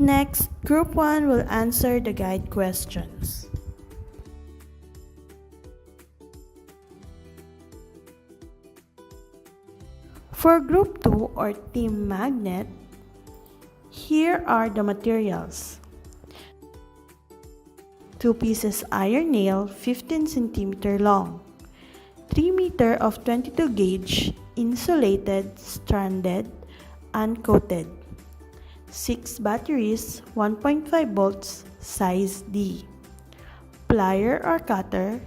Next, Group 1 will answer the guide questions. For Group 2 or Team Magnet, here are the materials. 2 pieces iron nail 15 cm long, 3 meter of 22 gauge insulated, stranded, uncoated, 6 batteries 1.5 volts size D, plier or cutter,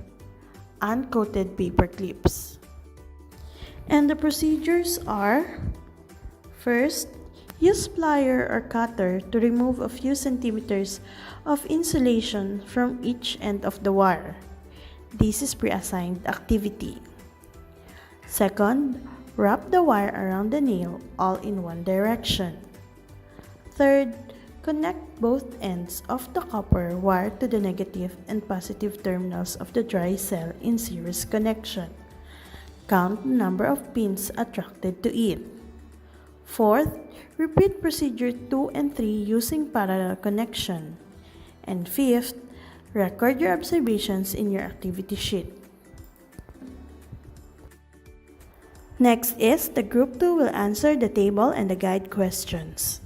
uncoated paper clips. And the procedures are: first, use plier or cutter to remove a few centimeters of insulation from each end of the wire. This is pre-assigned activity. Second, wrap the wire around the nail all in one direction. Third, connect both ends of the copper wire to the negative and positive terminals of the dry cell in series connection. Count the number of pins attracted to it. Fourth, repeat procedure 2 and 3 using parallel connection. And fifth, record your observations in your activity sheet. Next is the Group 2 will answer the table and the guide questions.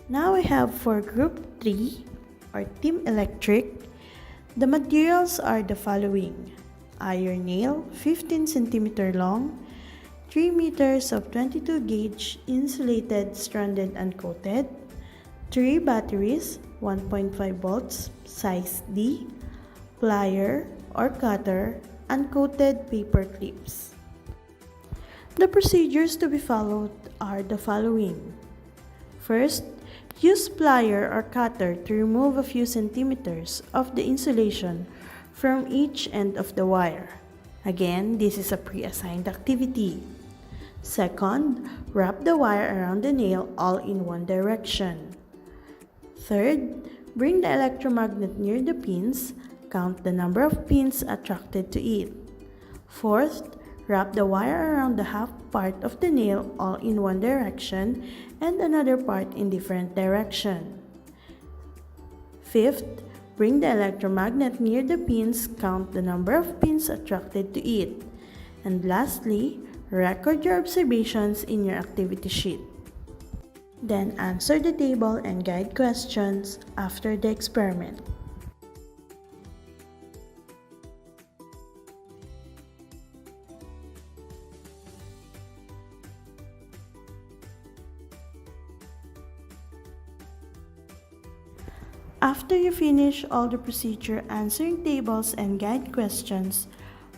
Now we have for Group 3 or Team Electric, the materials are the following: iron nail 15 cm long, 3 meters of 22 gauge insulated, stranded, uncoated, 3 batteries 1.5 volts size D, plier or cutter, uncoated paper clips. The procedures to be followed are the following. First, use plier or cutter to remove a few centimeters of the insulation from each end of the wire. Again, this is a pre-assigned activity. Second, wrap the wire around the nail all in one direction. Third, bring the electromagnet near the pins. Count the number of pins attracted to it. Fourth, wrap the wire around the half part of the nail all in one direction and another part in different direction. Fifth, bring the electromagnet near the pins. Count the number of pins attracted to it. And lastly, record your observations in your activity sheet. Then answer the table and guide questions after the experiment. After you finish all the procedure answering tables and guide questions,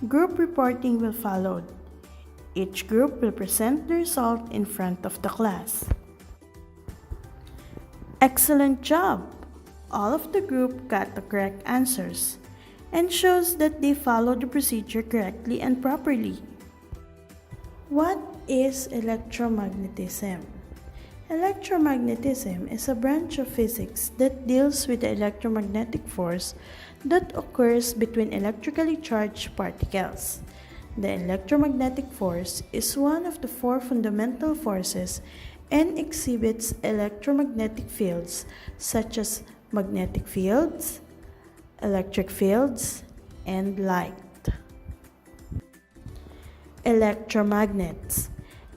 group reporting will follow. Each group will present the result in front of the class. Excellent job! All of the group got the correct answers and shows that they followed the procedure correctly and properly. What is electromagnetism? Electromagnetism is a branch of physics that deals with the electromagnetic force that occurs between electrically charged particles. The electromagnetic force is one of the 4 fundamental forces and exhibits electromagnetic fields such as magnetic fields, electric fields, and light. Electromagnets.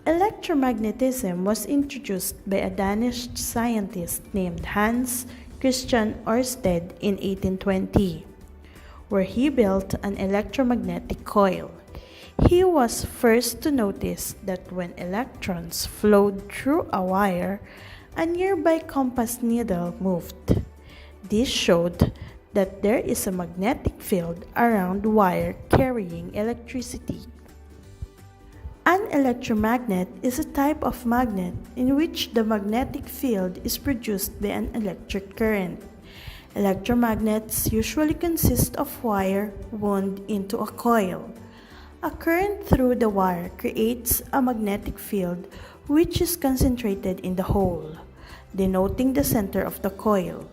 Electromagnetism was introduced by a Danish scientist named Hans Christian Ørsted in 1820, where he built an electromagnetic coil. He was first to notice that when electrons flowed through a wire, a nearby compass needle moved. This showed that there is a magnetic field around the wire carrying electricity. electromagnet is a type of magnet in which the magnetic field is produced by an electric current. Electromagnets usually consist of wire wound into a coil. A current through the wire creates a magnetic field which is concentrated in the hole, denoting the center of the coil.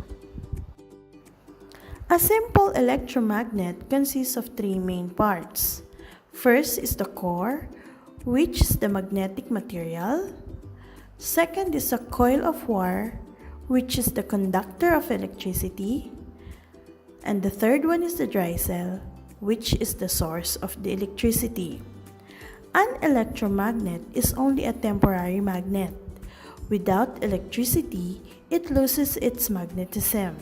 A simple electromagnet consists of three main parts. First is the core, which is the magnetic material. Second is a coil of wire, which is the conductor of electricity. And the third one is the dry cell, which is the source of the electricity. An electromagnet is only a temporary magnet. Without electricity, it loses its magnetism.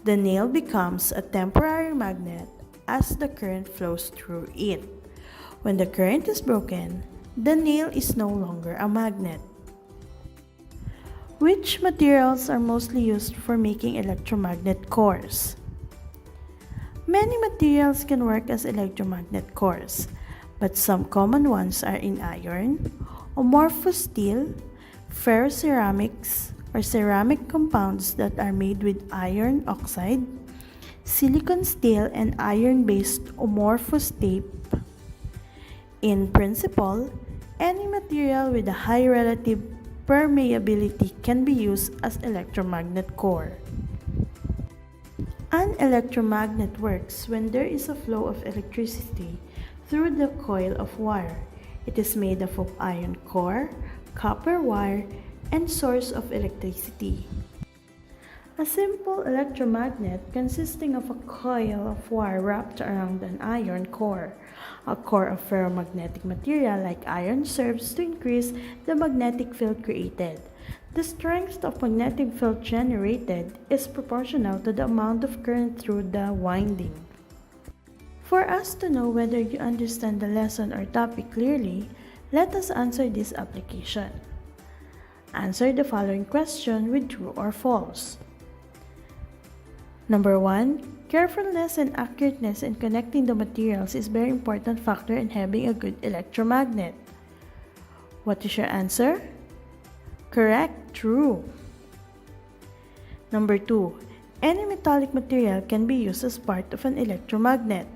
The nail becomes a temporary magnet as the current flows through it. When the current is broken, the nail is no longer a magnet. Which materials are mostly used for making electromagnet cores? Many materials can work as electromagnet cores, but some common ones are in iron, amorphous steel, ferroceramics, or ceramic compounds that are made with iron oxide, silicon steel, and iron-based amorphous tape. In principle, any material with a high relative permeability can be used as electromagnet core. An electromagnet works when there is a flow of electricity through the coil of wire. It is made up of iron core, copper wire, and source of electricity. A simple electromagnet consisting of a coil of wire wrapped around an iron core. A core of ferromagnetic material like iron serves to increase the magnetic field created. The strength of magnetic field generated is proportional to the amount of current through the winding. For us to know whether you understand the lesson or topic clearly, let us answer this application. Answer the following question with true or false. Number 1. Carefulness and accurateness in connecting the materials is very important factor in having a good electromagnet. What is your answer? Correct, true. Number 2. Any metallic material can be used as part of an electromagnet.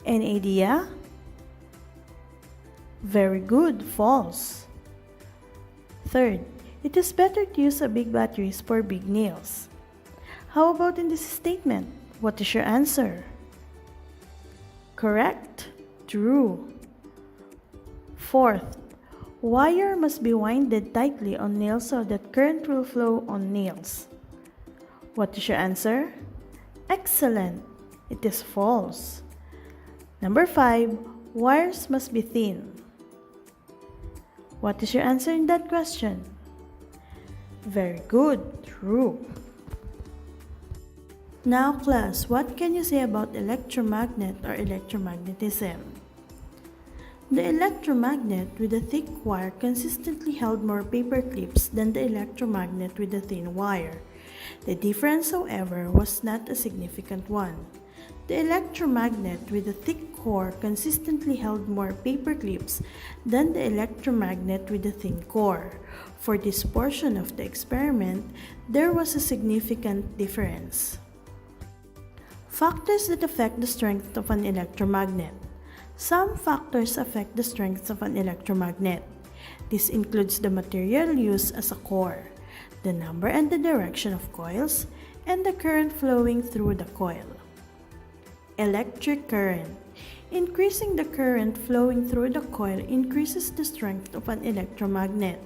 Any idea? Very good, false. Third, it is better to use a big batteries for big nails. How about in this statement? What is your answer? Correct, true. Fourth, wire must be winded tightly on nails so that current will flow on nails. What is your answer? Excellent, it is false. Number 5, wires must be thin. What is your answer in that question? Very good, true. Now class, what can you say about electromagnet or electromagnetism? The electromagnet with a thick wire consistently held more paper clips than the electromagnet with a thin wire. The difference, however, was not a significant one. The electromagnet with a thick core consistently held more paper clips than the electromagnet with a thin core. For this portion of the experiment, there was a significant difference. Factors that affect the strength of an electromagnet. Some factors affect the strength of an electromagnet. This includes the material used as a core, the number and the direction of coils, and the current flowing through the coil. Electric current. Increasing the current flowing through the coil increases the strength of an electromagnet.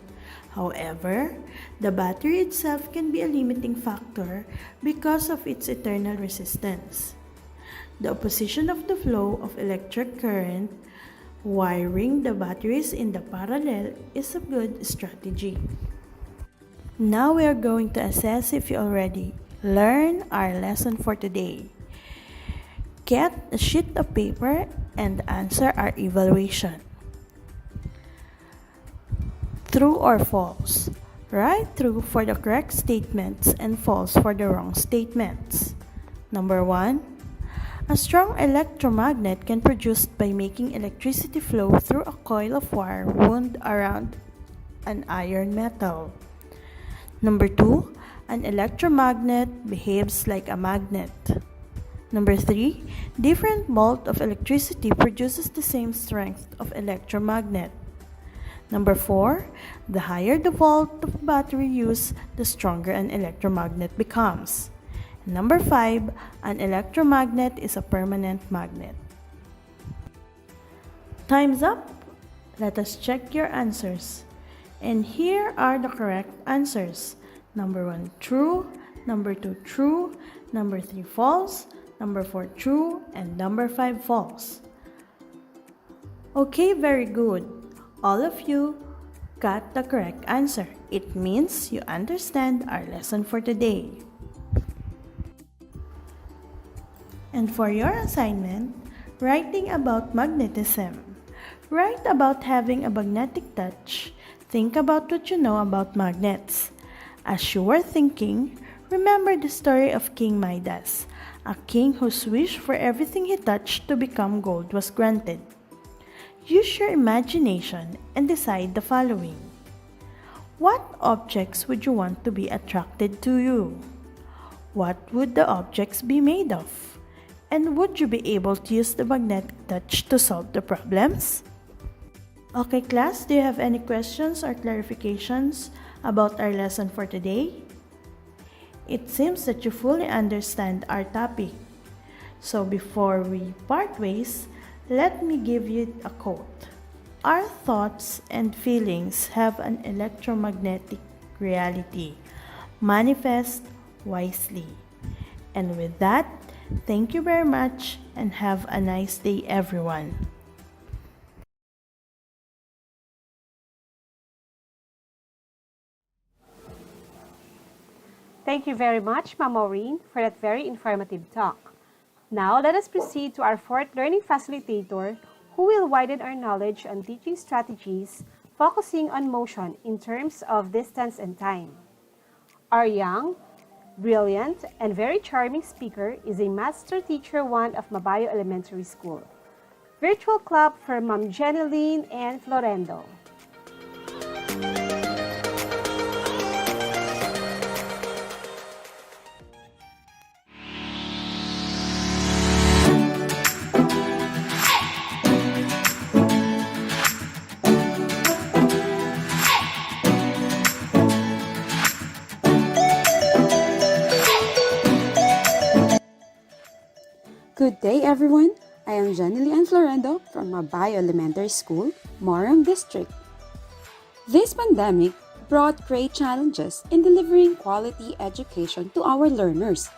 However, the battery itself can be a limiting factor because of its internal resistance. The opposition of the flow of electric current, wiring the batteries in the parallel, is a good strategy. Now we are going to assess if you already learned our lesson for today. Get a sheet of paper and answer our evaluation. True or false? Write true for the correct statements and false for the wrong statements. Number 1. A strong electromagnet can be produced by making electricity flow through a coil of wire wound around an iron metal. Number 2, an electromagnet behaves like a magnet. Number 3, different volt of electricity produces the same strength of electromagnet. Number 4, the higher the volt of battery used, the stronger an electromagnet becomes. Number 5, an electromagnet is a permanent magnet. Time's up. Let us check your answers. And here are the correct answers. Number 1, true. Number 2, true. Number 3, false. Number 4, true. And number 5, false. Okay, very good. All of you got the correct answer. It means you understand our lesson for today. And for your assignment, writing about magnetism. Write about having a magnetic touch. Think about what you know about magnets. As you were thinking, remember the story of King Midas, a king whose wish for everything he touched to become gold was granted. Use your imagination and decide the following. What objects would you want to be attracted to you? What would the objects be made of? And would you be able to use the magnetic touch to solve the problems? Okay, class, do you have any questions or clarifications about our lesson for today? It seems that you fully understand our topic. So before we part ways, let me give you a quote. Our thoughts and feelings have an electromagnetic reality. Manifest wisely. And with that, thank you very much and have a nice day, everyone. Thank you very much, Ma'am Maureen, for that very informative talk. Now, let us proceed to our fourth learning facilitator, who will widen our knowledge on teaching strategies focusing on motion in terms of distance and time. Our young, brilliant, and very charming speaker is a Master Teacher 1 of Mabayo Elementary School. Virtual clap for Ma'am Jeneline and Florendo. Good day, everyone. I am Jenny Ann Florendo from Mabayo Elementary School, Morong District. This pandemic brought great challenges in delivering quality education to our learners.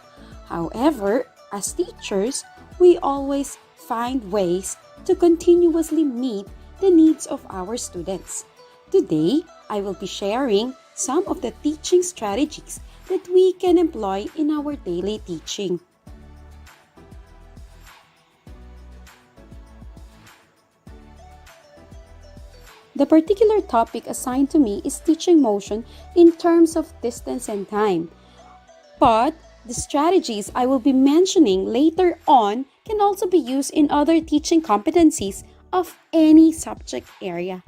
However, as teachers, we always find ways to continuously meet the needs of our students. Today, I will be sharing some of the teaching strategies that we can employ in our daily teaching. The particular topic assigned to me is teaching motion in terms of distance and time. But the strategies I will be mentioning later on can also be used in other teaching competencies of any subject area.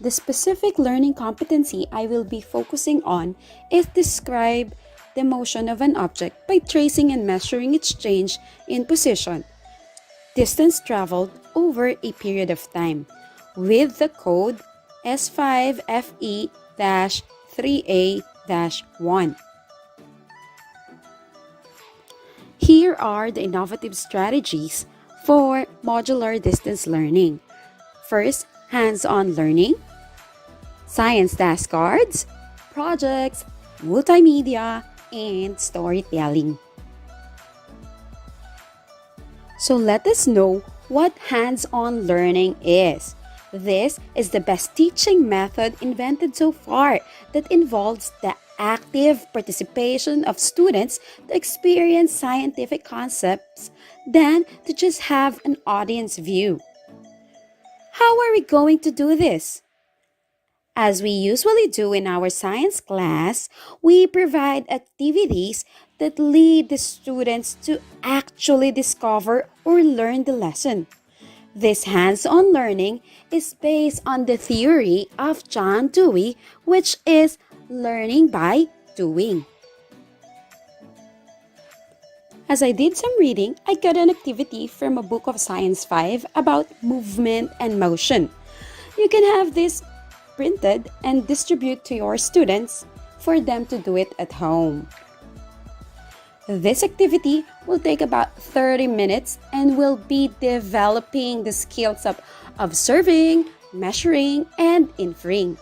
The specific learning competency I will be focusing on is describe the motion of an object by tracing and measuring its change in position, distance traveled over a period of time, with the code S5FE-3A-1. Here are the innovative strategies for modular distance learning. First, hands-on learning, science task cards, projects, multimedia, and storytelling. So let us know what hands-on learning is. This is the best teaching method invented so far that involves the active participation of students to experience scientific concepts than to just have an audience view. How are we going to do this? As we usually do in our science class, we provide activities that lead the students to actually discover or learn the lesson. This hands-on learning is based on the theory of John Dewey, which is learning by doing. As I did some reading, I got an activity from a book of Science 5 about movement and motion. You can have this printed and distribute to your students for them to do it at home. This activity will take about 30 minutes and will be developing the skills of observing, measuring, and inferring.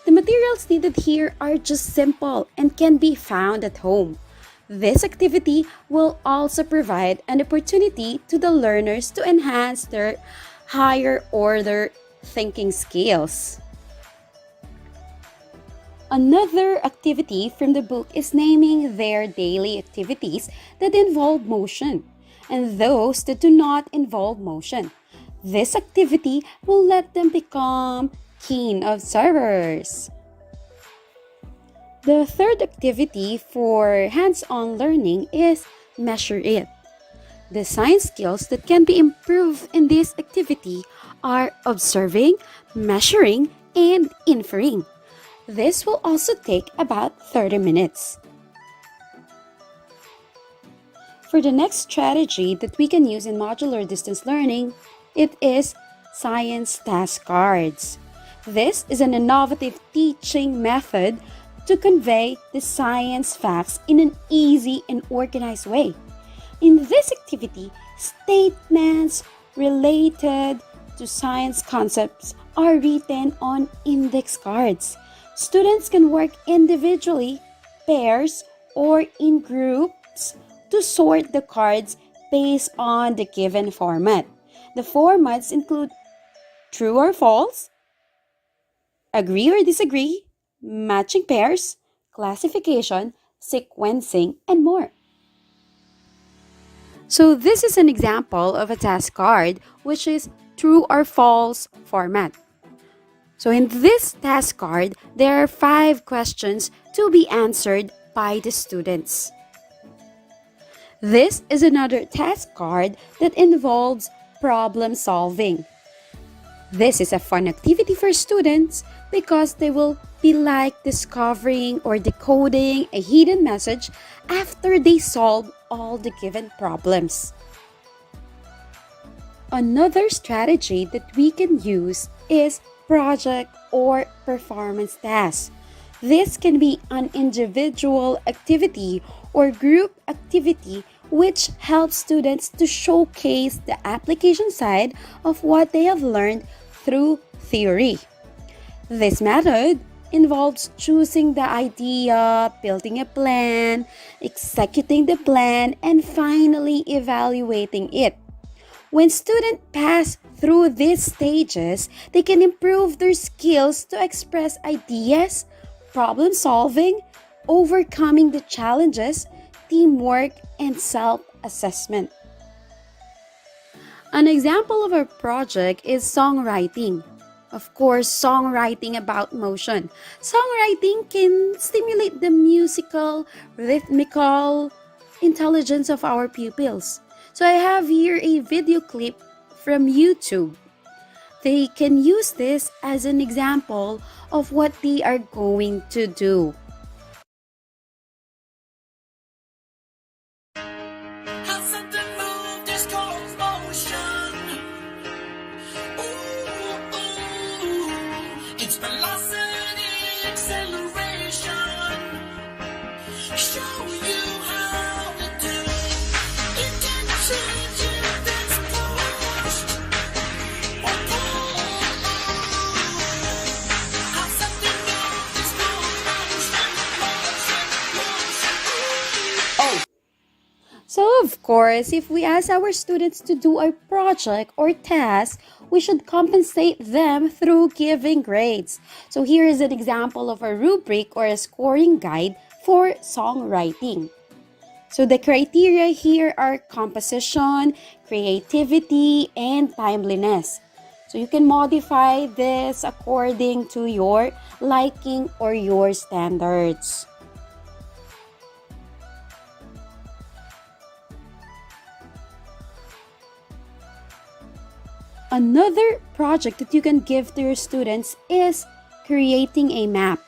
The materials needed here are just simple and can be found at home. This activity will also provide an opportunity to the learners to enhance their higher order thinking skills. Another activity from the book is naming their daily activities that involve motion and those that do not involve motion. This activity will let them become keen observers. The third activity for hands-on learning is measure it. The science skills that can be improved in this activity are observing, measuring, and inferring. This will also take about 30 minutes. For the next strategy that we can use in modular distance learning, it is science task cards. This is an innovative teaching method to convey the science facts in an easy and organized way. In this activity, statements related to science concepts are written on index cards. Students can work individually, pairs, or in groups to sort the cards based on the given format. The formats include true or false, agree or disagree, matching pairs, classification, sequencing, and more. So this is an example of a task card which is true or false format. So in this task card, there are 5 questions to be answered by the students. This is another task card that involves problem solving. This is a fun activity for students because they will be like discovering or decoding a hidden message after they solve all the given problems. Another strategy that we can use is project or performance tasks. This can be an individual activity or group activity which helps students to showcase the application side of what they have learned through theory. This method involves choosing the idea, building a plan, executing the plan, and finally evaluating it. When students pass through these stages, they can improve their skills to express ideas, problem solving, overcoming the challenges, teamwork, and self-assessment. An example of our project is songwriting. Of course, songwriting about motion. Songwriting can stimulate the musical, rhythmical intelligence of our pupils. So I have here a video clip from YouTube. They can use this as an example of what they are going to do. It's velocity acceleration. Show you how to do. It can change if it's pushed or pulled. How something moves is motion. So of course, if we ask our students to do a project or task, we should compensate them through giving grades. So here is an example of a rubric or a scoring guide for songwriting. So the criteria here are composition, creativity, and timeliness. So you can modify this according to your liking or your standards. Another project that you can give to your students is creating a map.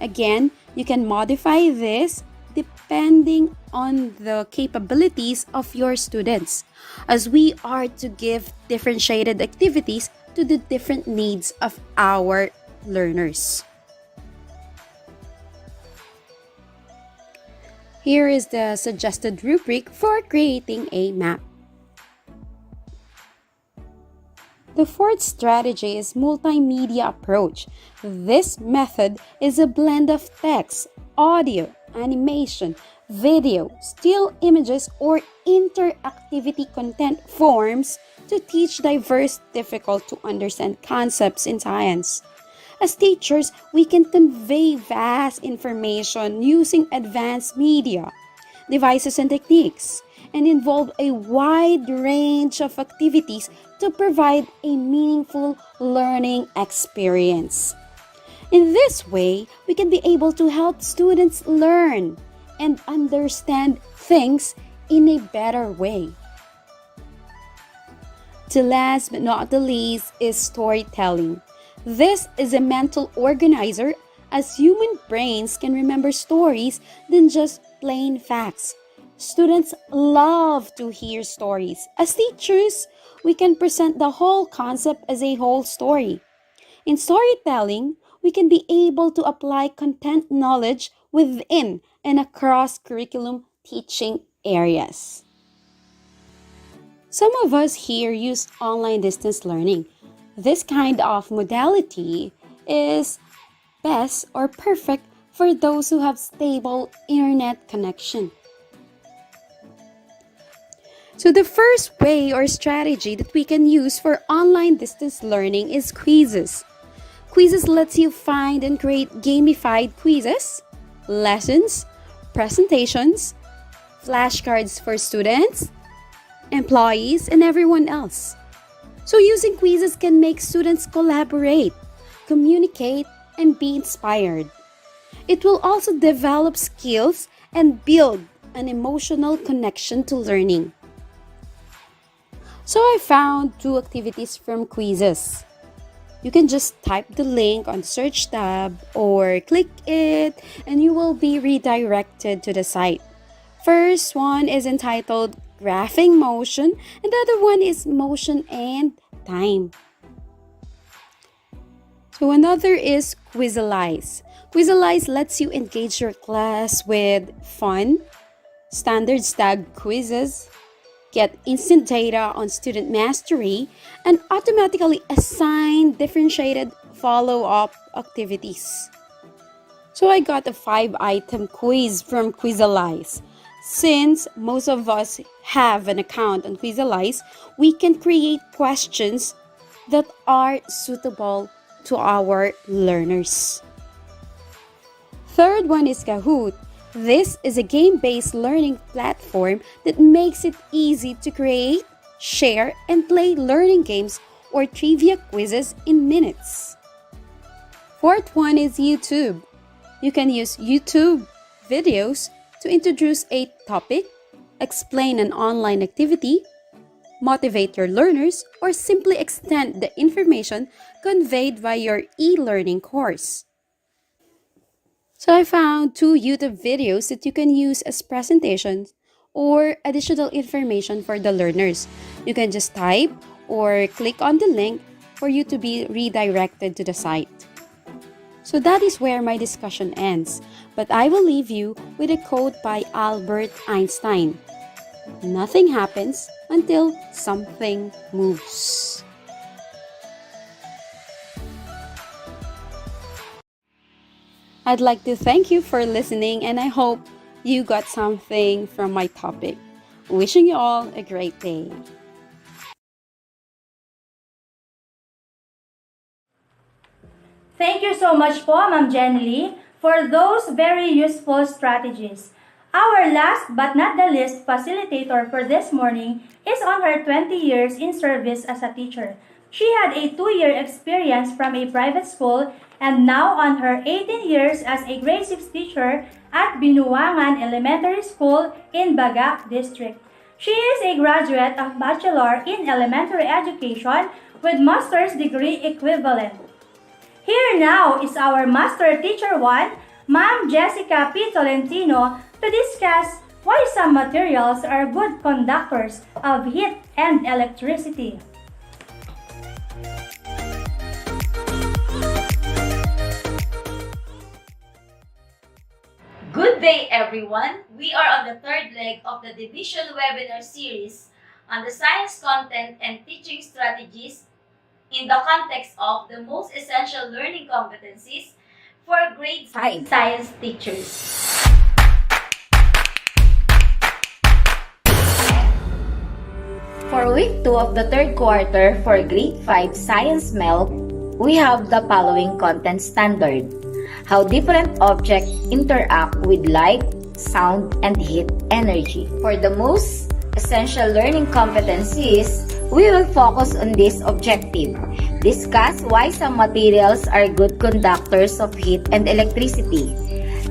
Again, you can modify this depending on the capabilities of your students, as we are to give differentiated activities to the different needs of our learners. Here is the suggested rubric for creating a map. The fourth strategy is multimedia approach. This method is a blend of text, audio, animation, video, still images, or interactivity content forms to teach diverse, difficult to understand concepts in science. As teachers, we can convey vast information using advanced media, devices, and techniques, and involve a wide range of activities to provide a meaningful learning experience. In this way, we can be able to help students learn and understand things in a better way. The last but not the least is storytelling. This is a mental organizer, as human brains can remember stories than just plain facts. Students love to hear stories. As teachers, we can present the whole concept as a whole story. In storytelling, we can be able to apply content knowledge within and across curriculum teaching areas. Some of us here use online distance learning. This kind of modality is best or perfect for those who have stable internet connection. So the first way or strategy that we can use for online distance learning is quizzes. Quizzes lets you find and create gamified quizzes, lessons, presentations, flashcards for students, employees, and everyone else. So using quizzes can make students collaborate, communicate, and be inspired. It will also develop skills and build an emotional connection to learning. So I found 2 activities from quizzes. You can just type the link on the search tab or click it and you will be redirected to the site. First one is entitled Graphing Motion and the other one is Motion and Time. So another is Quizalize. Quizalize lets you engage your class with fun, standard stag quizzes, get instant data on student mastery, and automatically assign differentiated follow-up activities. So I got a 5-item quiz from Quizalize. Since most of us have an account on Quizalize, we can create questions that are suitable to our learners. Third one is Kahoot. This is a game-based learning platform that makes it easy to create, share, and play learning games or trivia quizzes in minutes. Fourth one is YouTube. You can use YouTube videos to introduce a topic, explain an online activity, motivate your learners, or simply extend the information conveyed by your e-learning course. So I found 2 YouTube videos that you can use as presentations or additional information for the learners. You can just type or click on the link for you to be redirected to the site. So that is where my discussion ends, but I will leave you with a quote by Albert Einstein. Nothing happens until something moves. I'd like to thank you for listening and I hope you got something from my topic. Wishing you all a great day. Thank you so much po, Ma'am Jenny Lee, for those very useful strategies. Our last but not the least facilitator for this morning is on her 20 years in service as a teacher. She had a 2-year experience from a private school and now on her 18 years as a grade 6 teacher at Binuangan Elementary School in Bagak District. She is a graduate of Bachelor in Elementary Education with Master's degree equivalent. Here now is our Master Teacher 1, Ma'am Jessica P. Tolentino, to discuss why some materials are good conductors of heat and electricity. Good day, everyone. We are on the third leg of the Division Webinar Series on the science content and teaching strategies in the context of the most essential learning competencies for grade 5 science teachers. For week 2 of the third quarter for grade 5 science MELC, we have the following content standard: how different objects interact with light, sound, and heat energy. For the most essential learning competencies, we will focus on this objective. Discuss why some materials are good conductors of heat and electricity.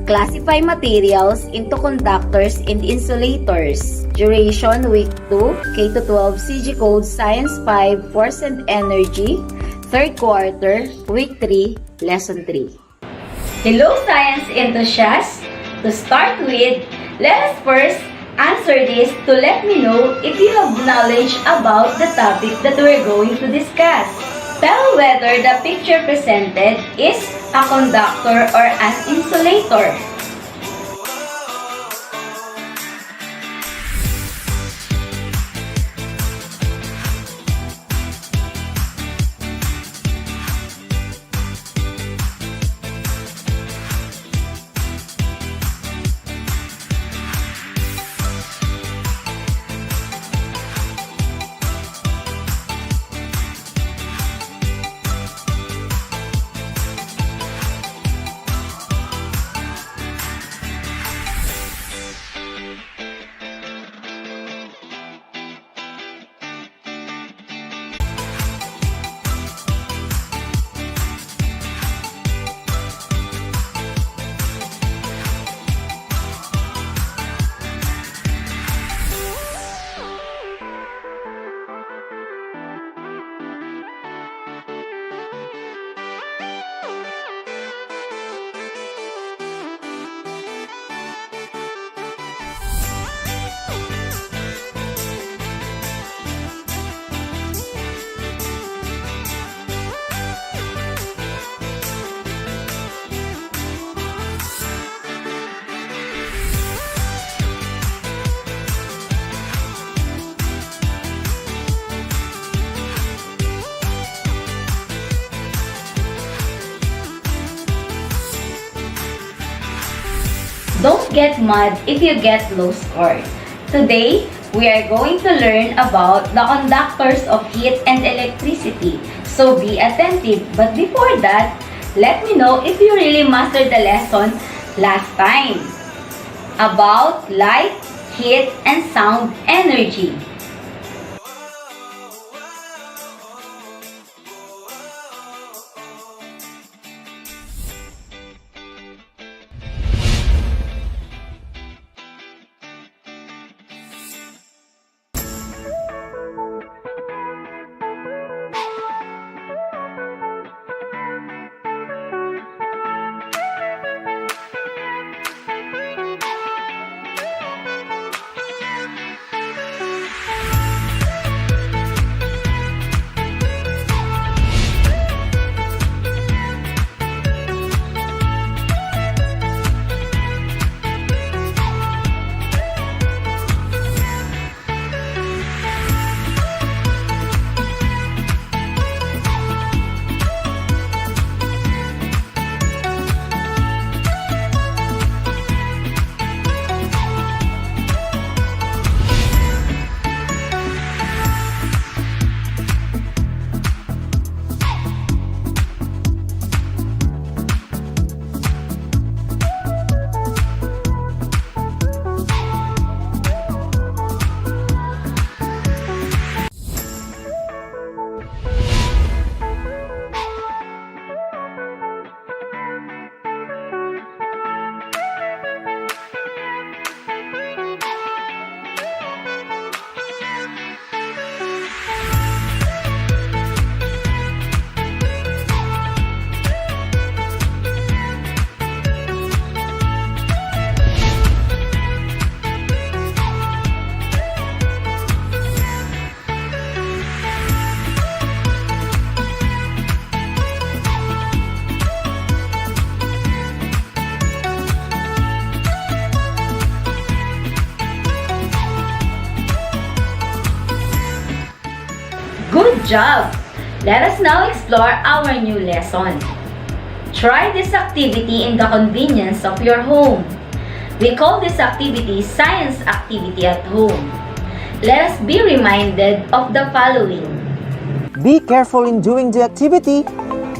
Classify materials into conductors and insulators. Duration week 2, K-12 CG Code Science 5 Force and Energy, third quarter, week 3, lesson 3. Hello science enthusiasts! To start with, let us first answer this to let me know if you have knowledge about the topic that we're going to discuss. Tell whether the picture presented is a conductor or an insulator. Don't get mad if you get low scores. Today, we are going to learn about the conductors of heat and electricity. So be attentive. But before that, let me know if you really mastered the lesson last time about light, heat, and sound energy. job! Let us now explore our new lesson. Try this activity in the convenience of your home. We call this activity Science Activity at Home. Let us be reminded of the following. Be careful in doing the activity.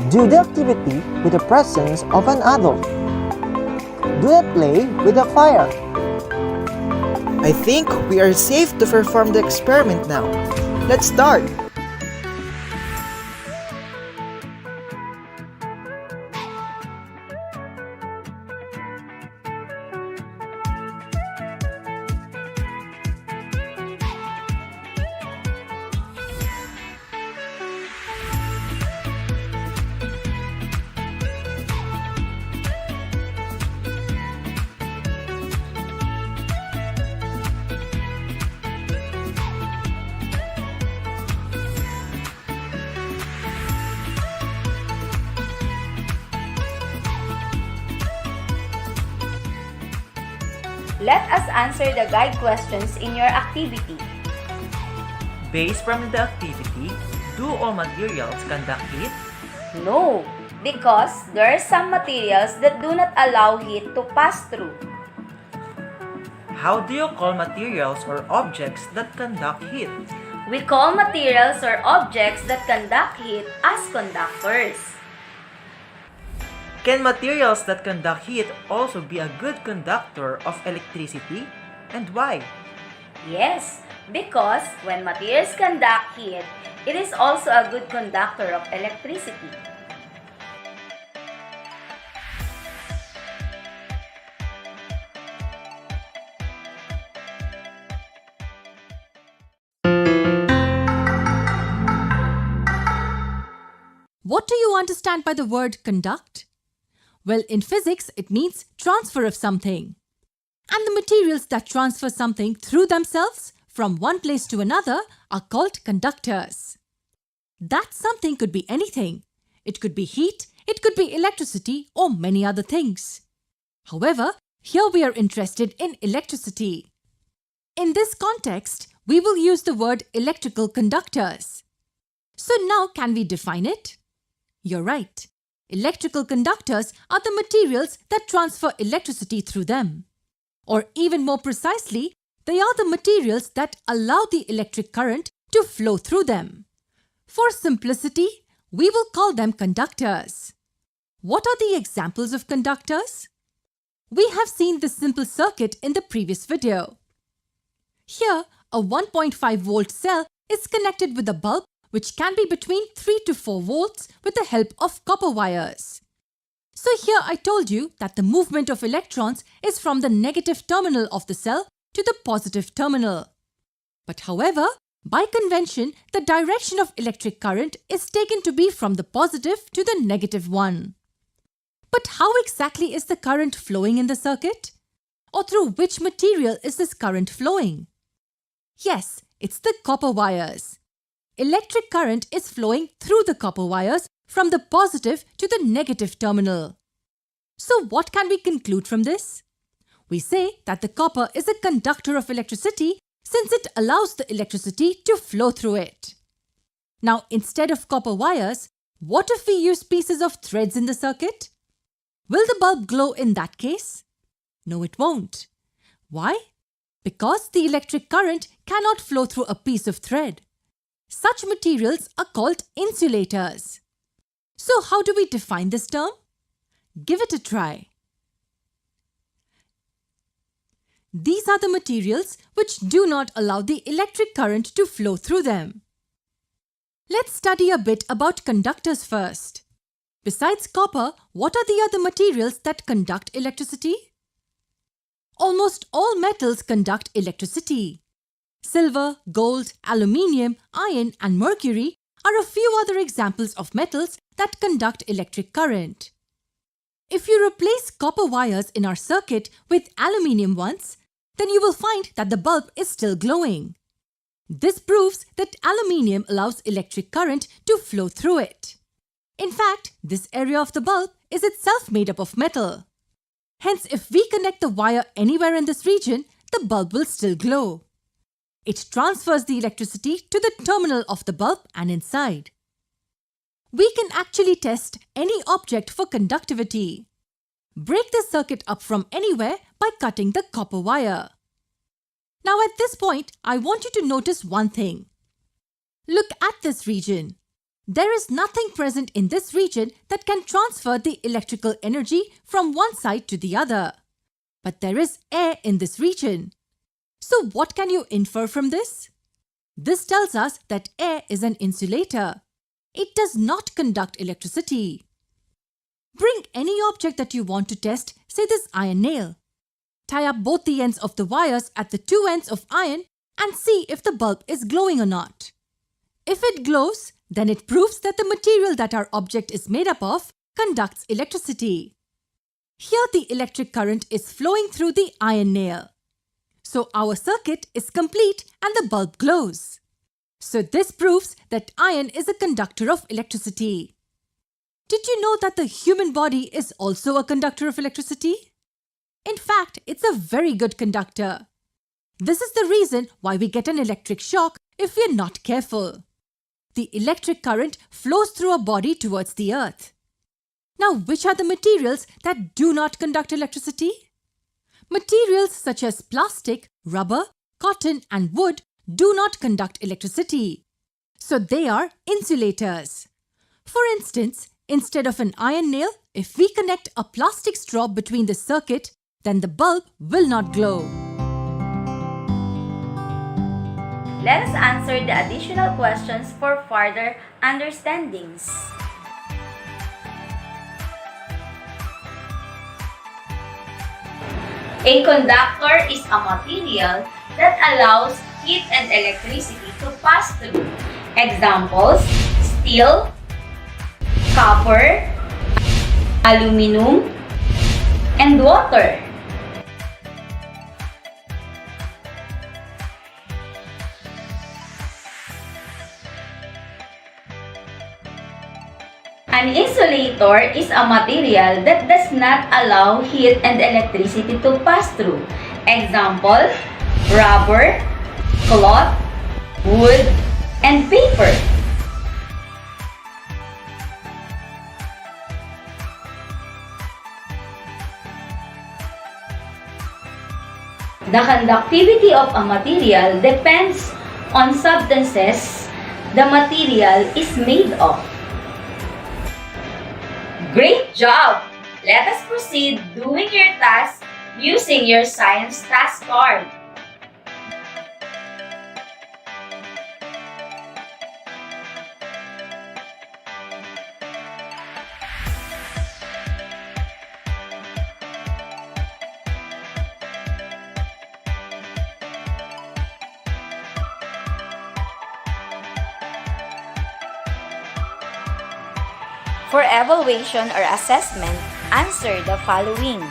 Do the activity with the presence of an adult. Do not play with the fire. I think we are safe to perform the experiment now. Let's start. Let us answer the guide questions in your activity. Based from the activity, do all materials conduct heat? No, because there are some materials that do not allow heat to pass through. How do you call materials or objects that conduct heat? We call materials or objects that conduct heat as conductors. Can materials that conduct heat also be a good conductor of electricity? And why? Yes, because when materials conduct heat, it is also a good conductor of electricity. What do you understand by the word conduct? Well, in physics, it means transfer of something. And the materials that transfer something through themselves from one place to another are called conductors. That something could be anything. It could be heat, it could be electricity, or many other things. However, here we are interested in electricity. In this context, we will use the word electrical conductors. So now can we define it? You're right. Electrical conductors are the materials that transfer electricity through them. Or even more precisely, they are the materials that allow the electric current to flow through them. For simplicity, we will call them conductors. What are the examples of conductors? We have seen this simple circuit in the previous video. Here, a 1.5 volt cell is connected with a bulb which can be between 3 to 4 volts with the help of copper wires. So here I told you that the movement of electrons is from the negative terminal of the cell to the positive terminal. But however, by convention, the direction of electric current is taken to be from the positive to the negative one. But how exactly is the current flowing in the circuit? Or through which material is this current flowing? Yes, it's the copper wires. Electric current is flowing through the copper wires from the positive to the negative terminal. So what can we conclude from this? We say that the copper is a conductor of electricity since it allows the electricity to flow through it. Now, instead of copper wires, what if we use pieces of threads in the circuit? Will the bulb glow in that case? No, it won't. Why? Because the electric current cannot flow through a piece of thread. Such materials are called insulators. So how do we define this term? Give it a try. These are the materials which do not allow the electric current to flow through them. Let's study a bit about conductors first. Besides copper, what are the other materials that conduct electricity? Almost all metals conduct electricity. Silver, gold, aluminium, iron and mercury are a few other examples of metals that conduct electric current. If you replace copper wires in our circuit with aluminium ones, then you will find that the bulb is still glowing. This proves that aluminium allows electric current to flow through it. In fact, this area of the bulb is itself made up of metal. Hence, if we connect the wire anywhere in this region, the bulb will still glow. It transfers the electricity to the terminal of the bulb and inside. We can actually test any object for conductivity. Break the circuit up from anywhere by cutting the copper wire. Now at this point, I want you to notice one thing. Look at this region. There is nothing present in this region that can transfer the electrical energy from one side to the other. But there is air in this region. So what can you infer from this? This tells us that air is an insulator. It does not conduct electricity. Bring any object that you want to test, say this iron nail. Tie up both the ends of the wires at the two ends of iron and see if the bulb is glowing or not. If it glows, then it proves that the material that our object is made up of conducts electricity. Here the electric current is flowing through the iron nail. So our circuit is complete and the bulb glows. So this proves that iron is a conductor of electricity. Did you know that the human body is also a conductor of electricity? In fact, it's a very good conductor. This is the reason why we get an electric shock if we're not careful. The electric current flows through a body towards the earth. Now, which are the materials that do not conduct electricity? Materials such as plastic, rubber, cotton and wood do not conduct electricity. So they are insulators. For instance, instead of an iron nail, if we connect a plastic straw between the circuit, then the bulb will not glow. Let us answer the additional questions for further understandings. A conductor is a material that allows heat and electricity to pass through. Examples: steel, copper, aluminum, and water. An insulator is a material that does not allow heat and electricity to pass through. Example: rubber, cloth, wood, and paper. The conductivity of a material depends on substances the material is made of. Great job! Let us proceed doing your task using your science task card. For evaluation or assessment, answer the following.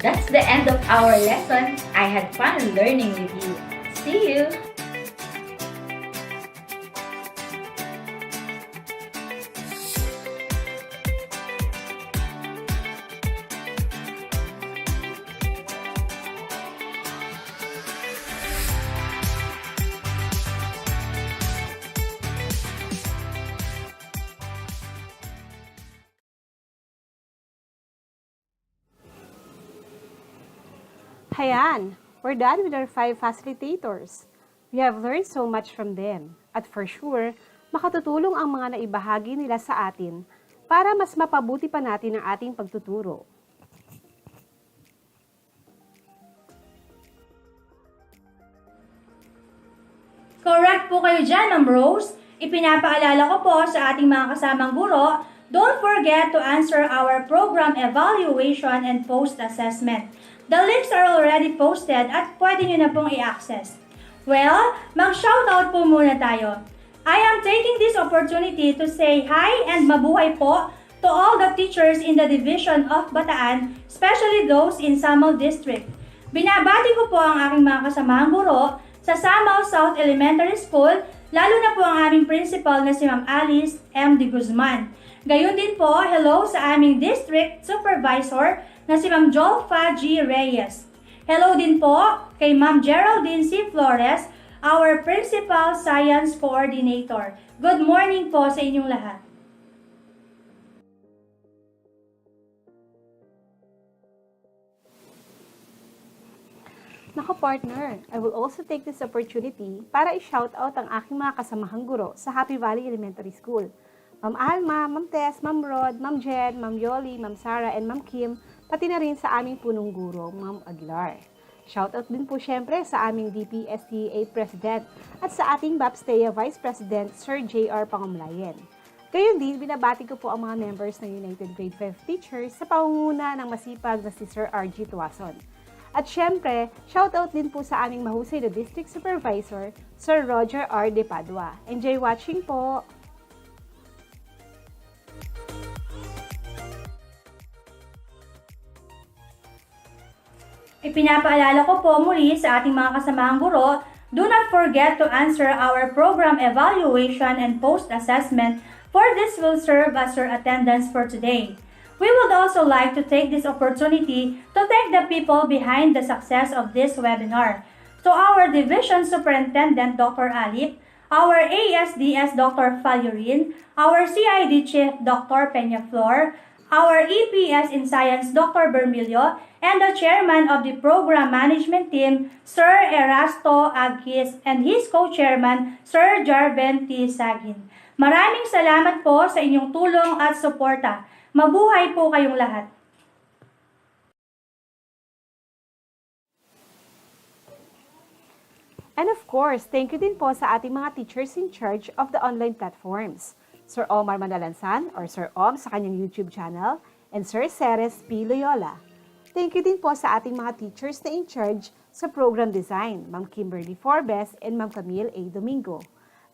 That's the end of our lesson. I had fun learning with you. See you! Hayan, we're done with our 5 facilitators. We have learned so much from them. At for sure, makatutulong ang mga naibahagi nila sa atin para mas mapabuti pa natin ang ating pagtuturo. Correct po kayo dyan, Ma'am Rose. Ipinapaalala ko po sa ating mga kasamang guro, don't forget to answer our program evaluation and post-assessment. The links are already posted at pwede nyo na pong i-access. Well, mag-shoutout po muna tayo. I am taking this opportunity to say hi and mabuhay po to all the teachers in the Division of Bataan, especially those in Samar District. Binabati ko po ang aking mga kasamahang guro sa Samar South Elementary School, lalo na po ang aming principal na si Ma'am Alice M. de Guzman. Gayon din po, hello sa aming district supervisor na si Ma'am Jolfa G. Reyes. Hello din po kay Ma'am Geraldine C. Flores, our Principal Science Coordinator. Good morning po sa inyong lahat. Nako partner, I will also take this opportunity para i-shoutout ang aking mga kasamahang guro sa Happy Valley Elementary School. Ma'am Alma, Ma'am Tess, Ma'am Rod, Ma'am Jen, Ma'am Yoli, Ma'am Sarah, and Ma'am Kim, pati na rin sa aming punong guro, Ma'am Aguilar. Shoutout din po syempre sa aming DPSTA President at sa ating BAPSTEA Vice President, Sir J.R. Pangumlayen. Gayon din, binabati ko po ang mga members ng United Grade 5 Teachers sa pangunguna ng masipag na si Sir R.G. Tuason. At syempre, shoutout din po sa aming mahusay na District Supervisor, Sir Roger R. De Padua. Enjoy watching po! Ipinapaalala ko po muli sa ating mga kasamahang guro, do not forget to answer our program evaluation and post-assessment, for this will serve as your attendance for today. We would also like to take this opportunity to thank the people behind the success of this webinar. To our Division Superintendent, Dr. Alip, our ASDS, Dr. Falurin, our CID Chief, Dr. Peñaflor, our EPS in Science, Dr. Bermilio, and the Chairman of the Program Management Team, Sir Erasto Agis, and his Co-Chairman, Sir Jarven T. Sagin. Maraming salamat po sa inyong tulong at suporta. Mabuhay po kayong lahat. And of course, thank you din po sa ating mga teachers in charge of the online platforms. Sir Omar Manalansan or Sir Om sa kanyang YouTube channel and Sir Ceres P. Loyola. Thank you din po sa ating mga teachers na in charge sa program design, Ma'am Kimberly Forbes and Ma'am Camille A. Domingo.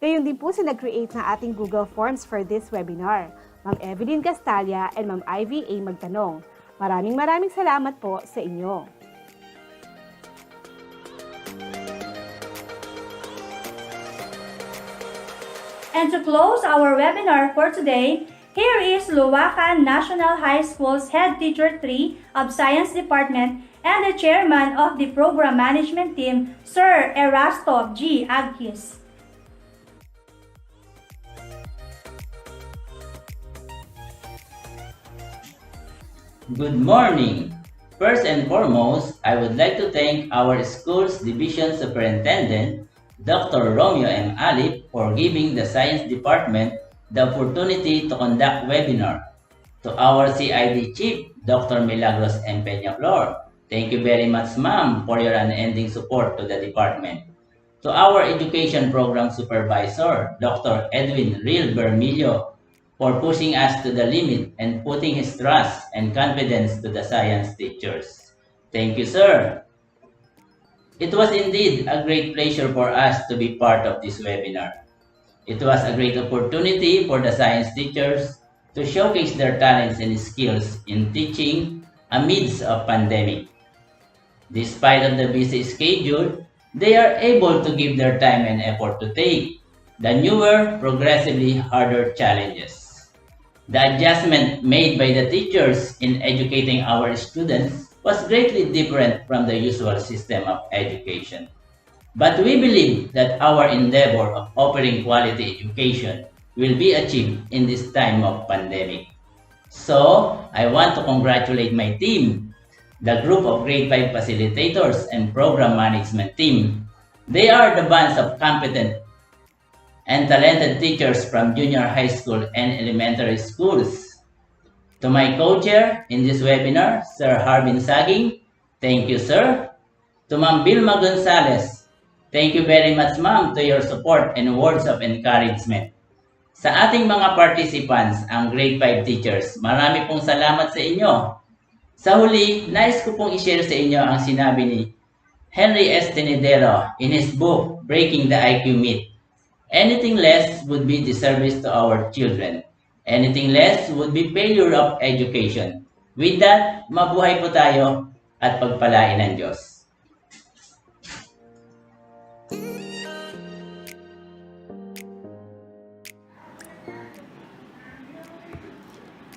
Gayon din po sa nag-create na ating Google Forms for this webinar, Ma'am Evelyn Gastalia and Ma'am Ivy A. Magtanong. Maraming salamat po sa inyo. And to close our webinar for today, here is Luwakan National High School's Head Teacher 3 of Science Department and the Chairman of the Program Management Team, Sir Erasto G. Agkis. Good morning! First and foremost, I would like to thank our school's Division Superintendent, Dr. Romeo M. Alip, for giving the Science Department the opportunity to conduct webinar. To our CID Chief, Dr. Milagros M. Peñaflor, thank you very much, ma'am, for your unending support to the department. To our Education Program Supervisor, Dr. Edwin Real Bermilio, for pushing us to the limit and putting his trust and confidence to the science teachers. Thank you, sir. It was indeed a great pleasure for us to be part of this webinar. It was a great opportunity for the science teachers to showcase their talents and skills in teaching amidst a pandemic. Despite of the busy schedule, they are able to give their time and effort to take the newer, progressively harder challenges. The adjustment made by the teachers in educating our students was greatly different from the usual system of education. But we believe that our endeavor of offering quality education will be achieved in this time of pandemic. So, I want to congratulate my team, the group of grade 5 facilitators and program management team. They are the bunch of competent and talented teachers from junior high school and elementary schools. To my co-chair in this webinar, Sir Harbin Saging, thank you, sir. To Ma'am Vilma Gonzalez, thank you very much, ma'am, to your support and words of encouragement. Sa ating mga participants, ang grade 5 teachers, marami pong salamat sa inyo. Sa huli, nais ko pong i-share sa inyo ang sinabi ni Henry S. Tenedero in his book, Breaking the IQ Myth. Anything less would be disservice to our children. Anything less would be failure of education. With that, mabuhay po tayo at pagpalain ng Diyos.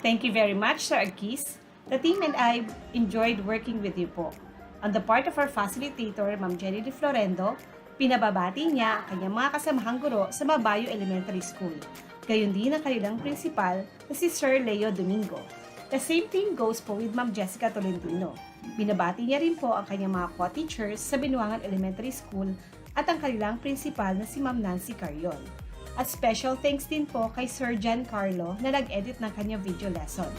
Thank you very much, Sir Agkis. The team and I enjoyed working with you po. On the part of our facilitator, Ma'am Jenny De Florendo, pinababati niya ang kanyang mga kasamahang guro sa Mabayo Elementary School. Gayon din ang kanilang principal na si Sir Leo Domingo. The same thing goes po with Ma'am Jessica Tolentino. Binabati niya rin po ang kanyang mga co-teachers sa Binuangan Elementary School at ang kanilang principal na si Ma'am Nancy Carion. At special thanks din po kay Sir Giancarlo na nag-edit ng kanyang video lesson.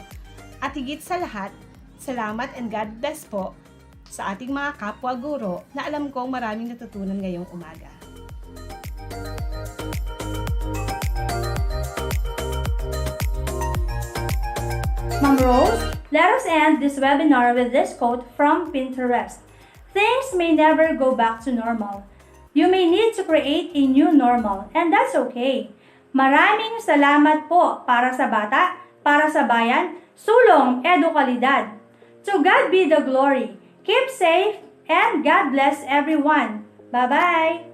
At higit sa lahat, salamat and God bless po sa ating mga kapwa guro na alam kong maraming natutunan ngayong umaga. Ma'am Rose, let us end this webinar with this quote from Pinterest. Things may never go back to normal. You may need to create a new normal, and that's okay. Maraming salamat po para sa bata, para sa bayan, sulong edukalidad. To God be the glory. Keep safe and God bless everyone. Bye-bye!